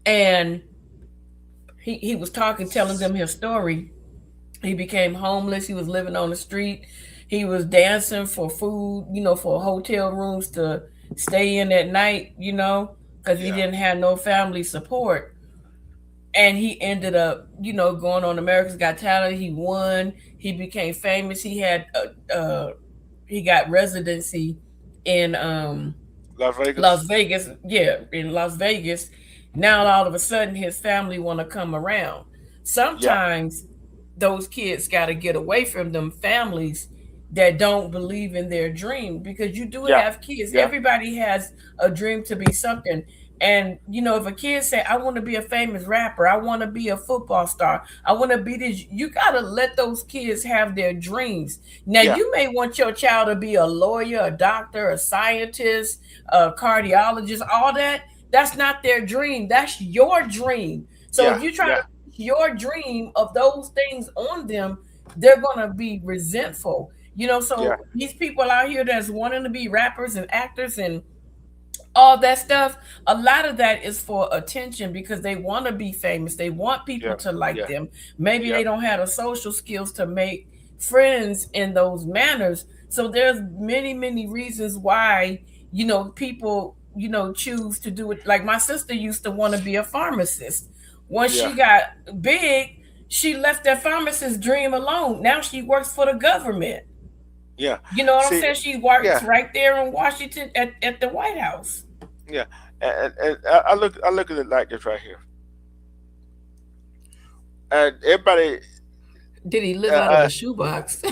And he was telling them his story. He became homeless. He was living on the street. He was dancing for food, for hotel rooms to stay in at night, because he didn't have no family support. And he ended up, going on America's Got Talent. He won. He became famous. He had, he got residency in Las Vegas. Las Vegas. Yeah, in Las Vegas. Now all of a sudden his family want to come around. Sometimes those kids got to get away from them families that don't believe in their dream, because you do have kids. Everybody has a dream to be something. And, if a kid say, I want to be a famous rapper, I want to be a football star, I want to be this, you got to let those kids have their dreams. Now, you may want your child to be a lawyer, a doctor, a scientist, a cardiologist, all that. That's not their dream. That's your dream. So if you try to push your dream of those things on them, they're going to be resentful. These people out here that's wanting to be rappers and actors and all that stuff, a lot of that is for attention, because they want to be famous. They want people to like them. Maybe they don't have the social skills to make friends in those manners. So there's many, many reasons why, people, choose to do it. Like my sister used to want to be a pharmacist. Once she got big, she left that pharmacist dream alone. Now she works for the government. Yeah. You know what I'm saying? She works right there in Washington at the White House. Yeah. And I look at it like this right here. And everybody. Did he live out of a shoebox? You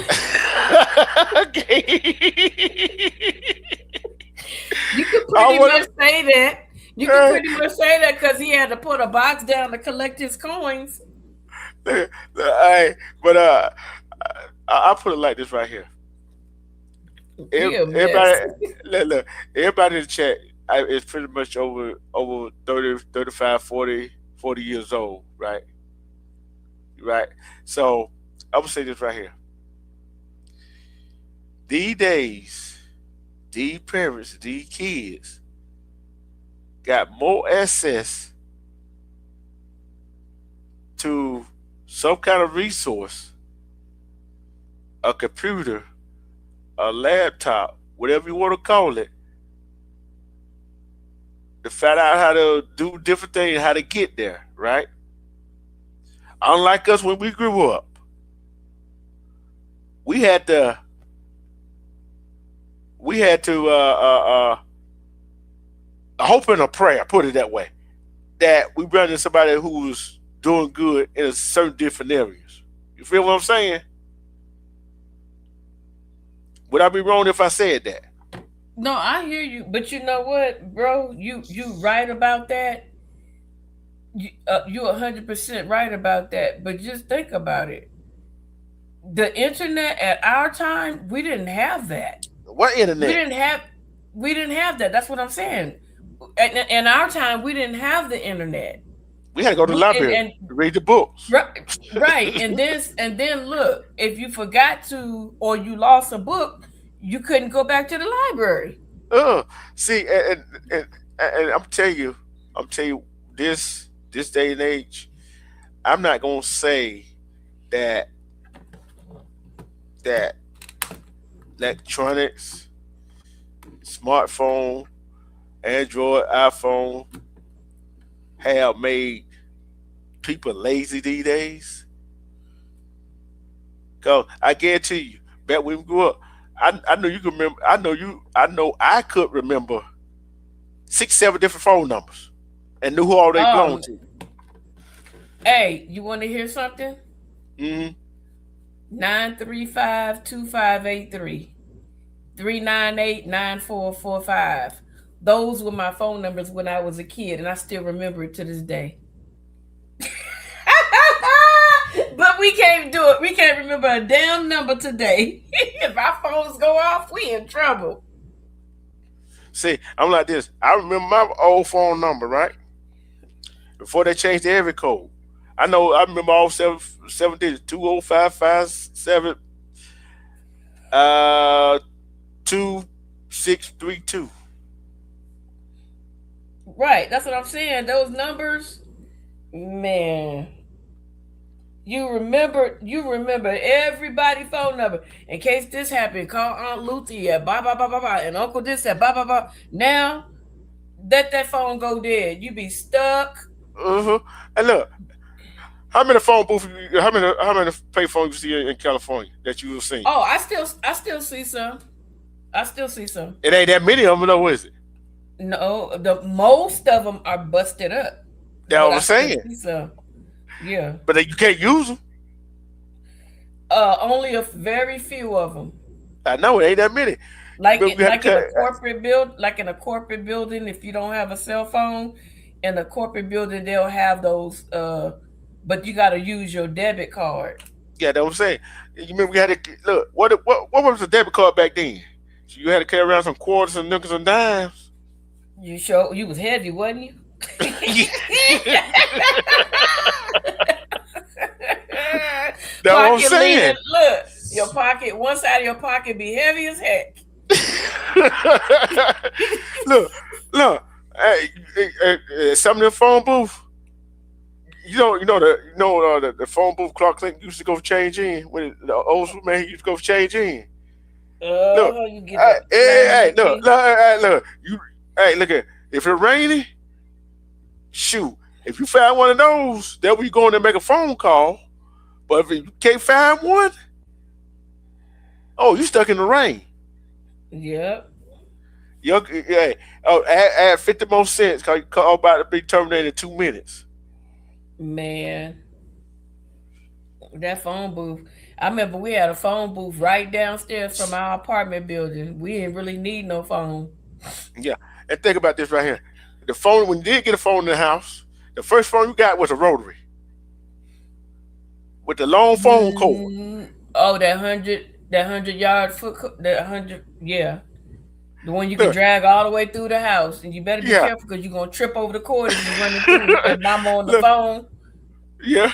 could pretty much say that. You can pretty much say that because he had to put a box down to collect his coins. But I'll put it like this right here. Everybody, look, everybody in the chat is pretty much over 30, 35, 40 years old, right? Right. So I'm gonna say this right here. These days, these parents, these kids got more access to some kind of resource, a computer, a laptop, whatever you want to call it, to find out how to do different things, how to get there, right? Unlike us when we grew up, we had to hope and a prayer, put it that way, that we run into somebody who's doing good in a certain different areas. You feel what I'm saying? Would I be wrong if I said that? No, I hear you, but you know what, bro? You right about that. You're 100% right about that. But just think about it. The internet at our time, we didn't have that. What internet? We didn't have that. That's what I'm saying. In our time, we didn't have the internet. We had to go to the library and read the books. Right. And then look, if you forgot to or you lost a book, you couldn't go back to the library. See, and I'm telling you, this day and age, I'm not gonna say that electronics, smartphone, Android, iPhone have made people lazy these days. Cause I guarantee you, back when we grew up, I know you can remember. I know I could remember 6, 7 different phone numbers and knew who all they belonged to. Hey, you want to hear something? Mm-hmm. 935-2583. 398-9445. Those were my phone numbers when I was a kid, and I still remember it to this day. But we can't do it. We can't remember a damn number today. If our phones go off, we in trouble. See, I'm like this. I remember my old phone number, right? Before they changed the area code. I remember all seven digits. 20557 2632. Right, that's what I'm saying. Those numbers, man. You remember everybody's phone number. In case this happened, call Aunt Lucy at blah blah blah blah blah, and Uncle this at blah blah blah. Now, let that phone go dead. You be stuck. And look, how many phone booths? How many pay phones you see in California that you have seen? Oh, I still see some. It ain't that many of them, though, is it? No, most of them are busted up. That's what I'm saying. Yeah, but you can't use them. Only a very few of them. I know it ain't that many. Like in a corporate building, if you don't have a cell phone, in a corporate building they'll have those. But you got to use your debit card. Yeah, that's what I'm saying. You remember we had to look. What was the debit card back then? So you had to carry around some quarters and nickels and dimes. You was heavy, wasn't you? That's what I'm saying. Look, your pocket, one side of your pocket be heavy as heck. look. Hey, some of the phone booth. The phone booth Clark Clinton used to go change in when the old school man used to go change in. Look, look at if it's raining, shoot. If you find one of those, then we going to make a phone call. But if you can't find one, you stuck in the rain. Yep. Add 50 more cents because your call about to be terminated in 2 minutes. Man, that phone booth. I remember we had a phone booth right downstairs from our apartment building. We didn't really need no phone. Yeah, and think about this right here. The phone, when you did get a phone in the house, the first phone you got was a rotary with the long phone cord. Oh, that 100-yard foot, that 100, yeah. The one you can drag all the way through the house, and you better be careful because you're gonna trip over the cord if you're running through and mama on the phone. Yeah.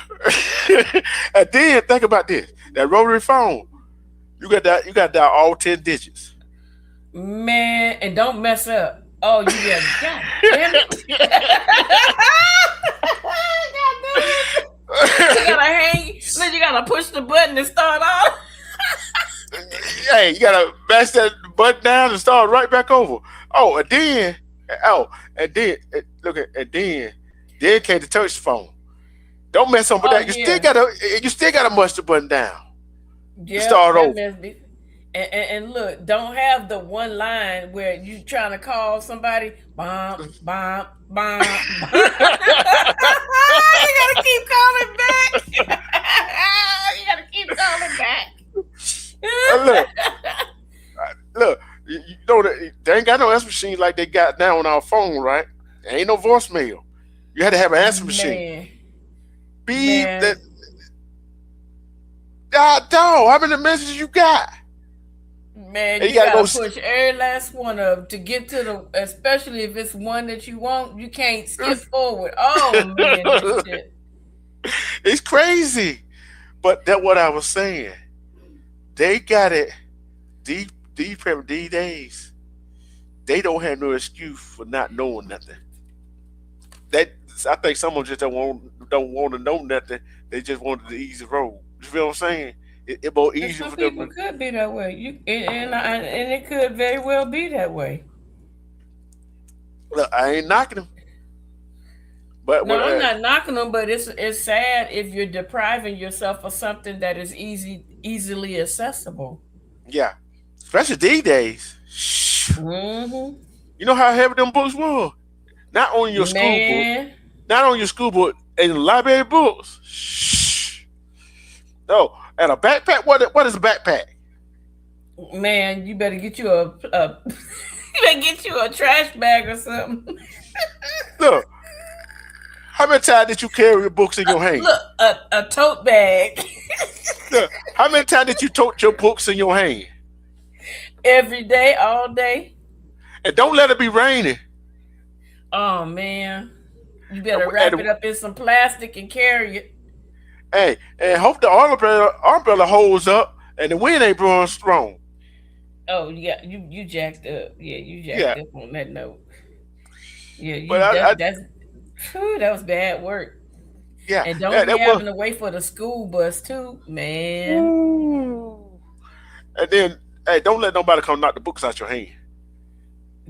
And then think about this: that rotary phone, you got that all 10 digits. Man, and don't mess up. Oh, you got God damn it! You gotta hang. Then you gotta push the button and start off. Hey, you gotta mash that button down and start right back over. And then came the touch phone. Don't mess up with that. You still gotta mush the button down. Yeah, start over. And look, don't have the one line where you trying to call somebody. Bomb, bomb, bomb. You gotta keep calling back. You gotta keep calling back. Look, they ain't got no answer machine like they got now on our phone, right? There ain't no voicemail. You had to have an answer machine. Beep. Dog, how many messages you got? Man, you gotta push every last one of them to get to especially if it's one that you want, you can't skip forward. Oh man, that shit. It's crazy. But that's what I was saying. They got it. These days, they don't have no excuse for not knowing nothing. I think someone just don't want to know nothing. They just wanted the easy road. You feel what I'm saying? It's more easier for them. People could be that way. And it could very well be that way. Look, I ain't knocking them. But no, I'm not knocking them. But it's sad if you're depriving yourself of something that is easily accessible. Yeah, especially these days. Mm-hmm. You know how heavy them books were? Not on your school book, not on your school book, and library books. Shh. No, and a backpack. What is a backpack? Man, you better get you a you better get you a trash bag or something. Look, how many times did you carry your books in your hand? Look, a tote bag. Look, how many times did you tote your books in your hand? Every day, all day. And don't let it be raining. Oh man, you better wrap it up in some plastic and carry it. Hey, and hope the umbrella holds up and the wind ain't blowing strong. Oh, you jacked up. Yeah, you jacked up on that note. Yeah, that was bad work. Yeah, and don't be having to wait for the school bus too, man. Ooh. And then, hey, don't let nobody come knock the books out your hand.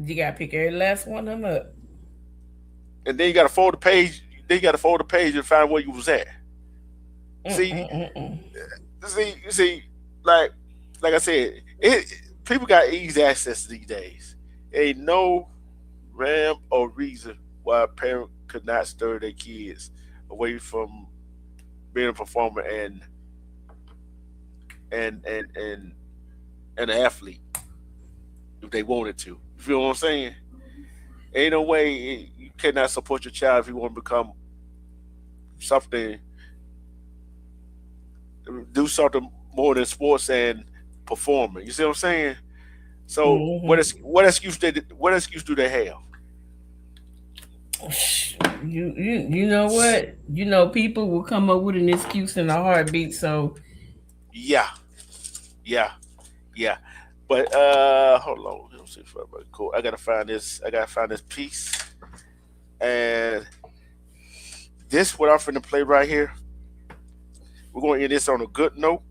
You gotta pick every last one of them up. And then you gotta fold the page. Then you gotta fold the page and find where you was at. See, like I said, people got easy access these days. Ain't no rhyme or reason why a parent could not stir their kids away from being a performer and an athlete if they wanted to. You feel what I'm saying? Ain't no way you cannot support your child if you want to become something, do something more than sports and performing. You see what I'm saying? So what excuse do they have? You know what? You know, people will come up with an excuse in a heartbeat. So yeah. But hold on. Let's see if I'm cool. I gotta find this piece. And this what I'm finna play right here. We're going to end this on a good note.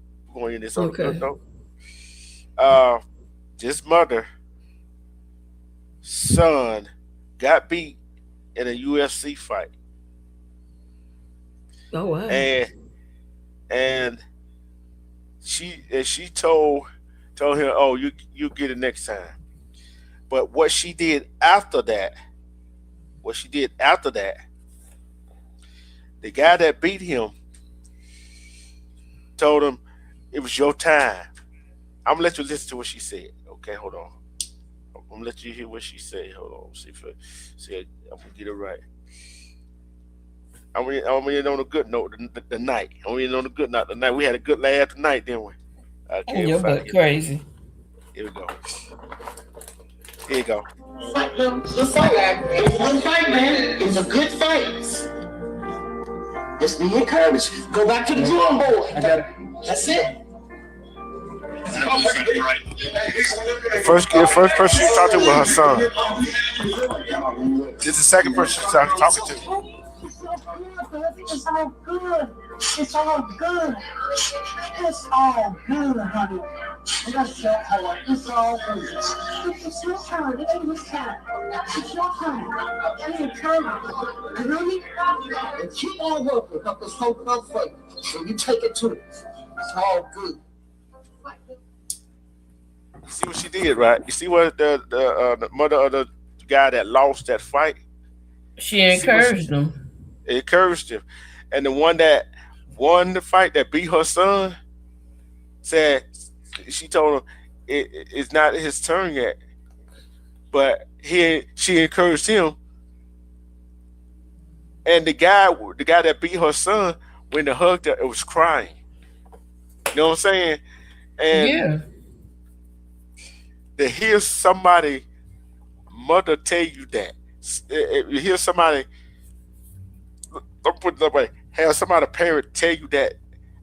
This mother son got beat in a UFC fight. Oh wow. And she told him, "Oh, you get it next time." But what she did after that, the guy that beat him told him it was your time. I'm gonna let you listen to what she said. Okay, hold on. I'm gonna let you hear what she said. Hold on, see I'm gonna get it right. I'm gonna end on a good note tonight. Tonight we had a good laugh tonight, didn't we? Okay, your butt crazy. Here we go. Here you go. It's all right. It's a good fight, man. It's a good fight. Just be encouraged. Go back to the drawing board. That's it. First person she talked to was her son. This is the second person she's talking to. It's all good. It's all good. It's all good, honey. That's your time. It's all good. It's your time. It ain't his time. It's your time. It ain't time. You know me? And keep on working because it's so comfort. So you take it to it. It's all good. You see what she did, right? You see what the mother of the guy that lost that fight? She encouraged him. Encouraged him. And the one that won the fight that beat her son said, she told him it's not his turn yet. But she encouraged him. And the guy that beat her son, when they hugged her, it was crying. You know what I'm saying? And to hear somebody mother tell you that, you hear somebody, don't put it that way, have somebody parent tell you that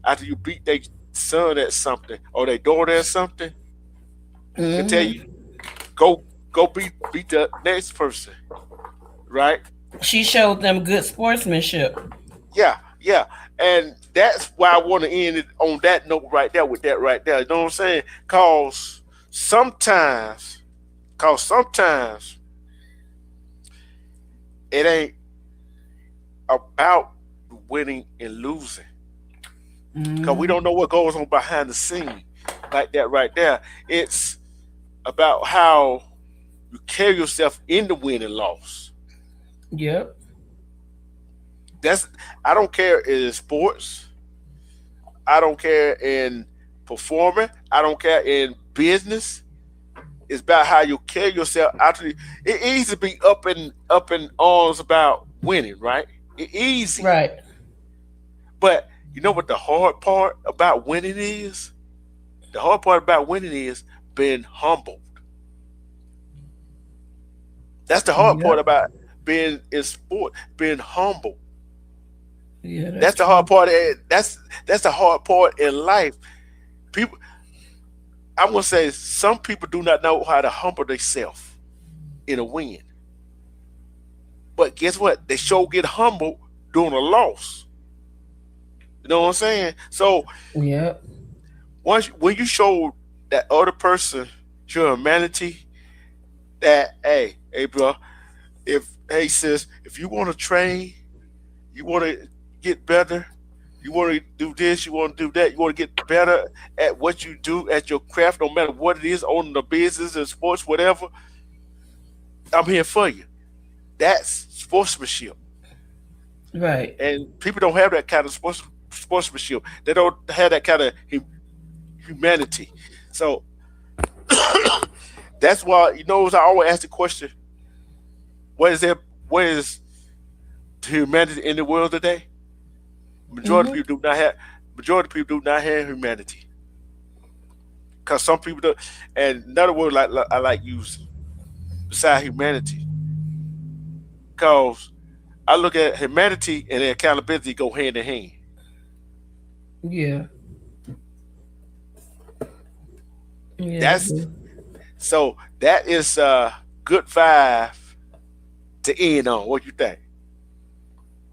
after you beat their son at something or their daughter at something, and tell you go beat the next person, right? She showed them good sportsmanship. Yeah, and that's why I want to end it on that note right there with that right there. You know what I'm saying? Cause sometimes it ain't about winning and losing. Because we don't know what goes on behind the scene like that right there. It's about how you carry yourself in the win and loss. Yep. I don't care in sports. I don't care in performing. I don't care in business. It's about how you carry yourself. Actually, it's easy to be up in arms about winning, right? It's easy. Right. But you know what the hard part about winning is? The hard part about winning is being humbled. That's the hard part Yep. about being in sport, being humble. Yeah, That's the hard part. That's the hard part in life. People, I'm gonna say, some people do not know how to humble themselves in a win. But guess what? They sure get humbled during a loss. You know what I'm saying? So Yep. when you show that other person your humanity, that hey bro, hey sis, if you want to train, you want to get better, you want to do this, you want to do that, you want to get better at what you do at your craft, no matter what it is, owning the business and sports, whatever. I'm here for you. That's sportsmanship, Right. and people don't have that kind of sportsmanship. They don't have that kind of humanity. So that's why, I always ask the question: What is there? What is humanity in the world today? Majority of Mm-hmm. people do not have. Majority of people do not have humanity, because some people do. And another word I like using beside humanity, because I look at humanity and accountability go hand in hand. Yeah. Yeah. That's so that is a good five to end on. What you think?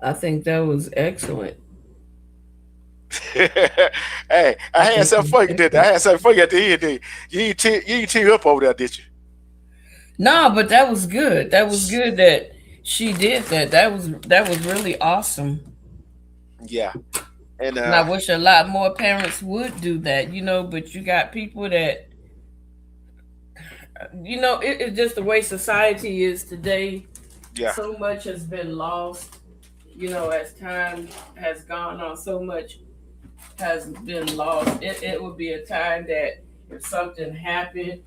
I think that was excellent. Hey, I I had think it something was for you, did I? I excellent. had something for you at the end. Did you? You didn't tear up over there, did you? No, but that was good. That was good that she did that. That was really awesome. Yeah, and And I wish a lot more parents would do that, but you got people that, it's just the way society is today. yeah, So much has been lost, as time has gone on, so much has been lost. It would be a time that if something happened,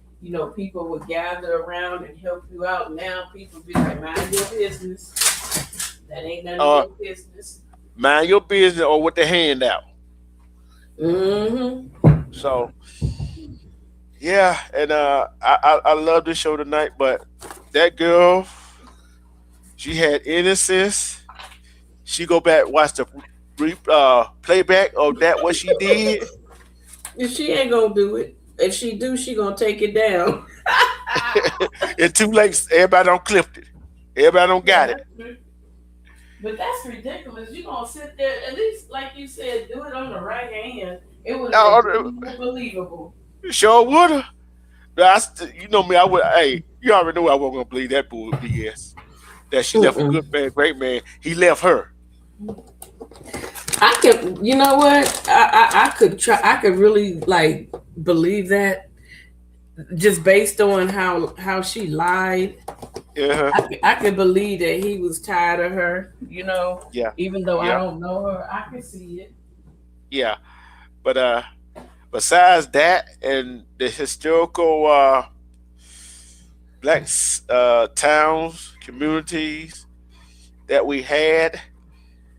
people would gather around and help you out. Now people be like, mind your business. That ain't none of uh, your business. mind your business or with the hand out. Mm-hmm. So yeah, and I love this show tonight, but that girl, she had innocence. She go back watch the playback of that what she did. If she ain't gonna do it, if she do, she gonna take it down. It's too late. Everybody don't clipped it. Everybody don't got it. But that's ridiculous. You gonna sit there, at least like you said, do it on the right hand. It would have Uh, been more believable. Sure woulda. But you know me, I would. Hey, you already know I wasn't gonna believe that bull BS. That she left a Mm-mm. good man, great man. He left her. I could, you know what? I could try. I could really like believe that just based on how she lied. Yeah, I could believe that he was tired of her. yeah, Even though I yeah, don't know her, I can see it. yeah. But besides that and the historical black towns, communities that we had,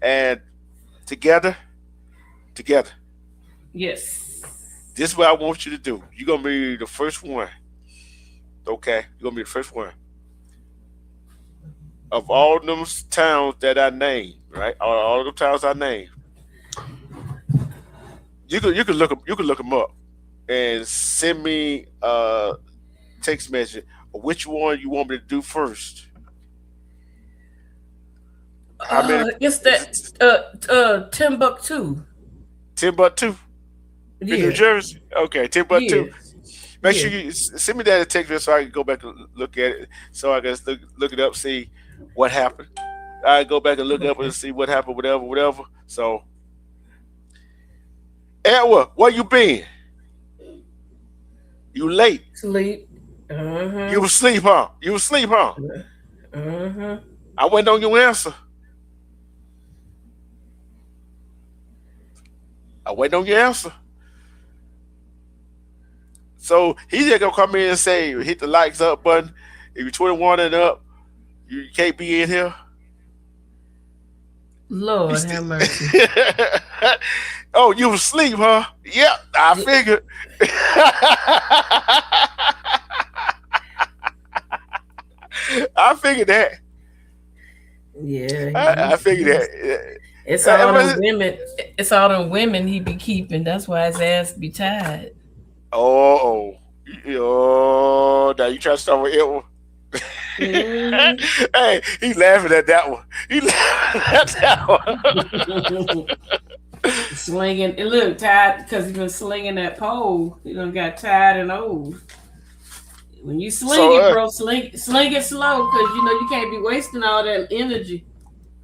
and together, together. Yes. This is what I want you to do. You're gonna be the first one. Okay, you're gonna be the first one of all them towns that I named. Right, all the towns I named. You can look them up and send me a text message of which one you want me to do first. How many? It's Is that it Timbuktu. Timbuktu in New Yeah. Jersey? Okay, Yeah. Timbuktu. Make sure Yeah. you send me that text message so I can go back and look at it. So I can look it up, see what happened. I go back and look up and Okay. see what happened, whatever. So, Edward, where you been? You late? Sleep. Uh-huh. You was asleep, huh? You was asleep, huh? Uh-huh. I waiting on your answer. I waiting on your answer. So he's just gonna come in and say, hit the likes up button. If you're 21 and up, you can't be in here. Lord have mercy. Oh, you was asleep, huh? Yep, I figured. I figured that. Yeah. I figured that. It's all them women. It's all them women he be keeping. That's why his ass be tired. Oh, now you try to start with it one. Hey, he's laughing at that one. He laughing at that one. Slinging. It look tired because he been slinging that pole. He done got tired and old. When you sling it, bro, sling it slow because you can't be wasting all that energy.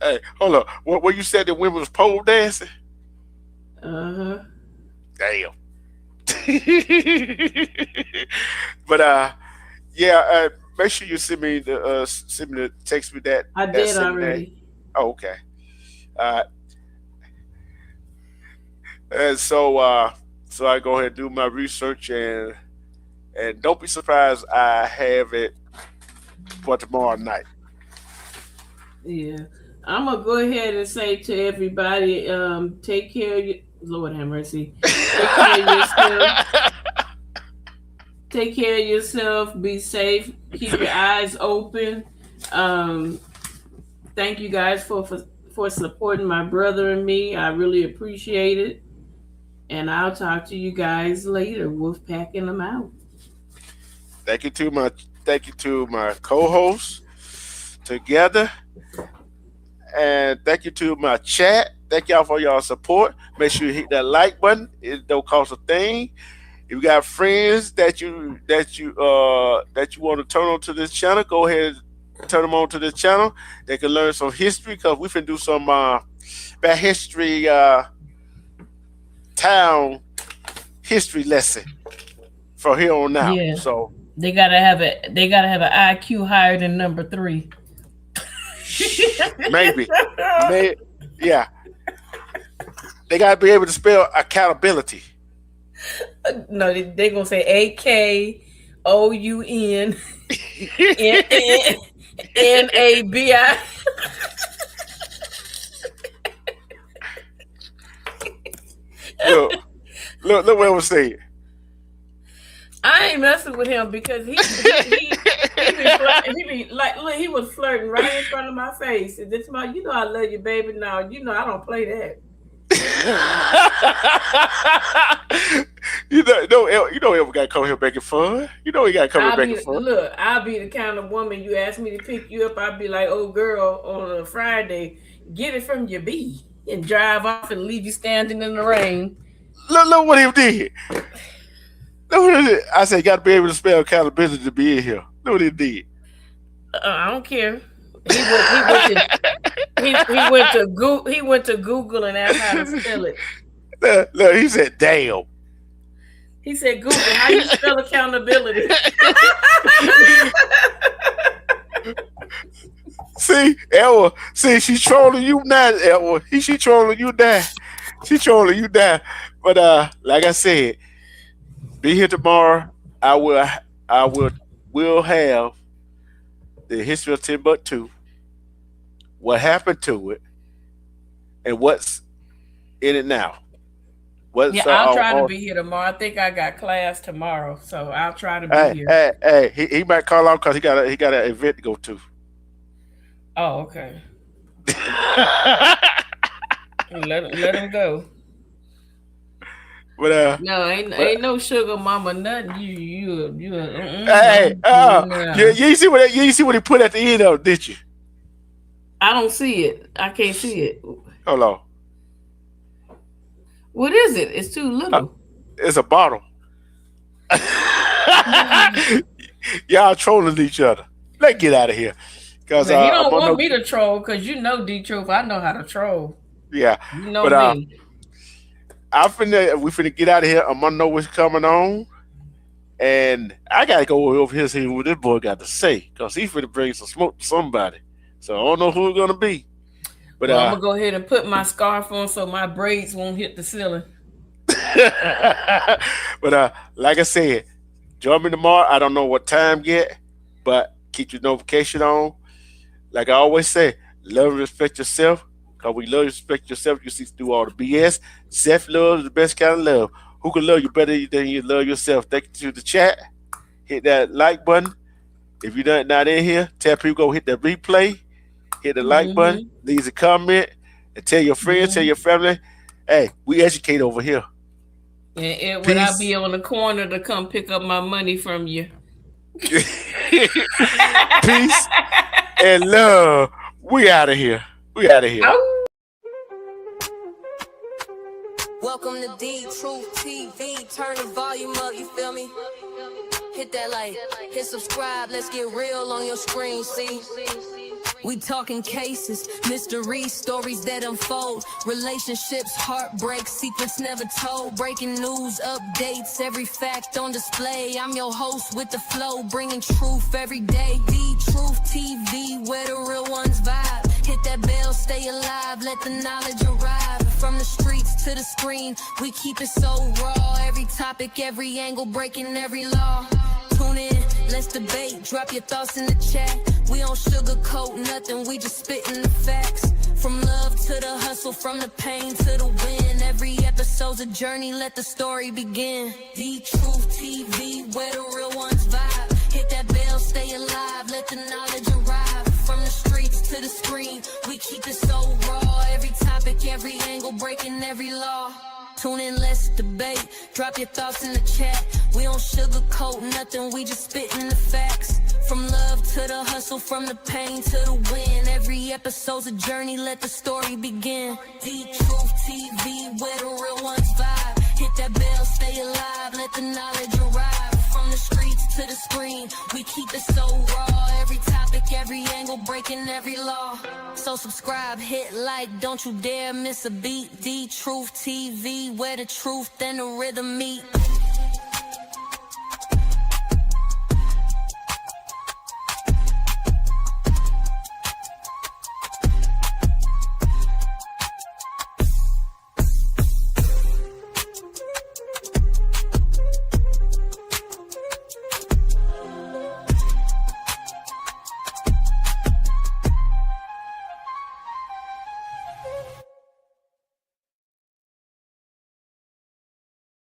Hey, hold on. What you said that women was pole dancing? Uh-huh. Damn. But yeah, make sure you send me the text me that. I did already. Oh, okay. And so I go ahead and do my research and don't be surprised I have it for tomorrow night. Yeah. I'm gonna go ahead and say to everybody, take care of you. Lord have mercy. Take care of yourself. Take care of yourself. Be safe. Keep your eyes open. Thank you guys for supporting my brother and me. I really appreciate it. And I'll talk to you guys later. Wolfpacking them out. Thank you to my co-hosts together. And thank you to my chat. Thank y'all for y'all support. Make sure you hit that like button. It don't cost a thing. If you got friends that you want to turn on to this channel, go ahead and turn them on to this channel. They can learn some history because we can do some bad history town history lesson from here on out. Yeah. So they gotta have an IQ higher than number 3. maybe. Yeah. They gotta be able to spell accountability. No, they gonna say AKOUNNABI. Look what I was saying. I ain't messing with him because he was flirting right in front of my face. And this my, I love you, baby. Now, I don't play that. You don't ever gotta come here making fun. You know you gotta come here making fun. Look, I'll be the kind of woman you ask me to pick you up. I'll be like, oh girl, on a Friday, get it from your B and drive off and leave you standing in the rain. Look what he did. I said, you got to be able to spell accountability to be in here. Look what he did. I don't care. He went to Google and asked how to spell it. Look, he said, damn. He said, Google, how you spell accountability? See, Elwa, she's trolling you now, Elwa. She trolling you now. She trolling you now. But like I said, be here tomorrow. I will have the history of Timbuktu, what happened to it, and what's in it now. I'll try to be here tomorrow. I think I got class tomorrow, so I'll try to be here. Hey, he might call out because he got an event to go to. Oh, okay. let him go. But no, ain't no sugar mama nothing. You. Hey, you see what he put at the end of it, did you? I don't see it. I can't see it. Hold on. What is it? It's too little. It's a bottle. Y'all trolling each other. Let's get out of here. Because you don't want me to troll because D-Truth, I know how to troll. Yeah. You know me. We finna get out of here. I'm gonna know what's coming on. And I gotta go over here see what this boy got to say, because he's finna bring some smoke to somebody. So I don't know who it's gonna be. But well, I'm gonna go ahead and put my scarf on so my braids won't hit the ceiling. but like I said, join me tomorrow. I don't know what time yet, but keep your notification on. Like I always say, love and respect yourself. Because we love and respect yourself, you see through all the BS. Self-love is the best kind of love. Who can love you better than you love yourself? Thank you to the chat. Hit that like button. If you're not in here, tell people go hit the replay. Hit the like button. Leave a comment. And tell your friends, tell your family, hey, we educate over here. And would I be on the corner to come pick up my money from you? Peace and love. We out of here. We out of here. Welcome to D Truth TV. Turn the volume up, you feel me? Hit that like, hit subscribe, let's get real on your screen, see? We talking cases, mysteries, stories that unfold, relationships, heartbreak, secrets never told, breaking news, updates, every fact on display. I'm your host with the flow, bringing truth every day. The Truth TV, where the real ones vibe. Hit that bell, stay alive, let the knowledge arrive. From the streets to the screen, we keep it so raw. Every topic, every angle, breaking every law. Tune in, let's debate, drop your thoughts in the chat. We don't sugarcoat nothing, we just spitting the facts. From love to the hustle, from the pain to the win. Every episode's a journey, let the story begin. The Truth TV, where the real ones vibe. Hit that bell, stay alive, let the knowledge arrive. From the streets to the screen, we keep it so raw. Every topic, every angle, breaking every law. Tune in, let's debate, drop your thoughts in the chat. We don't sugarcoat nothing, we just spitting the facts. From love to the hustle, from the pain to the win. Every episode's a journey, let the story begin. The Truth TV, where the real ones vibe. Hit that bell, stay alive, let the knowledge arrive. From the streets to the screen, we keep it so raw. Every topic, every angle, breaking every law. So subscribe, hit like, don't you dare miss a beat. The Truth TV, where the truth and the rhythm meet.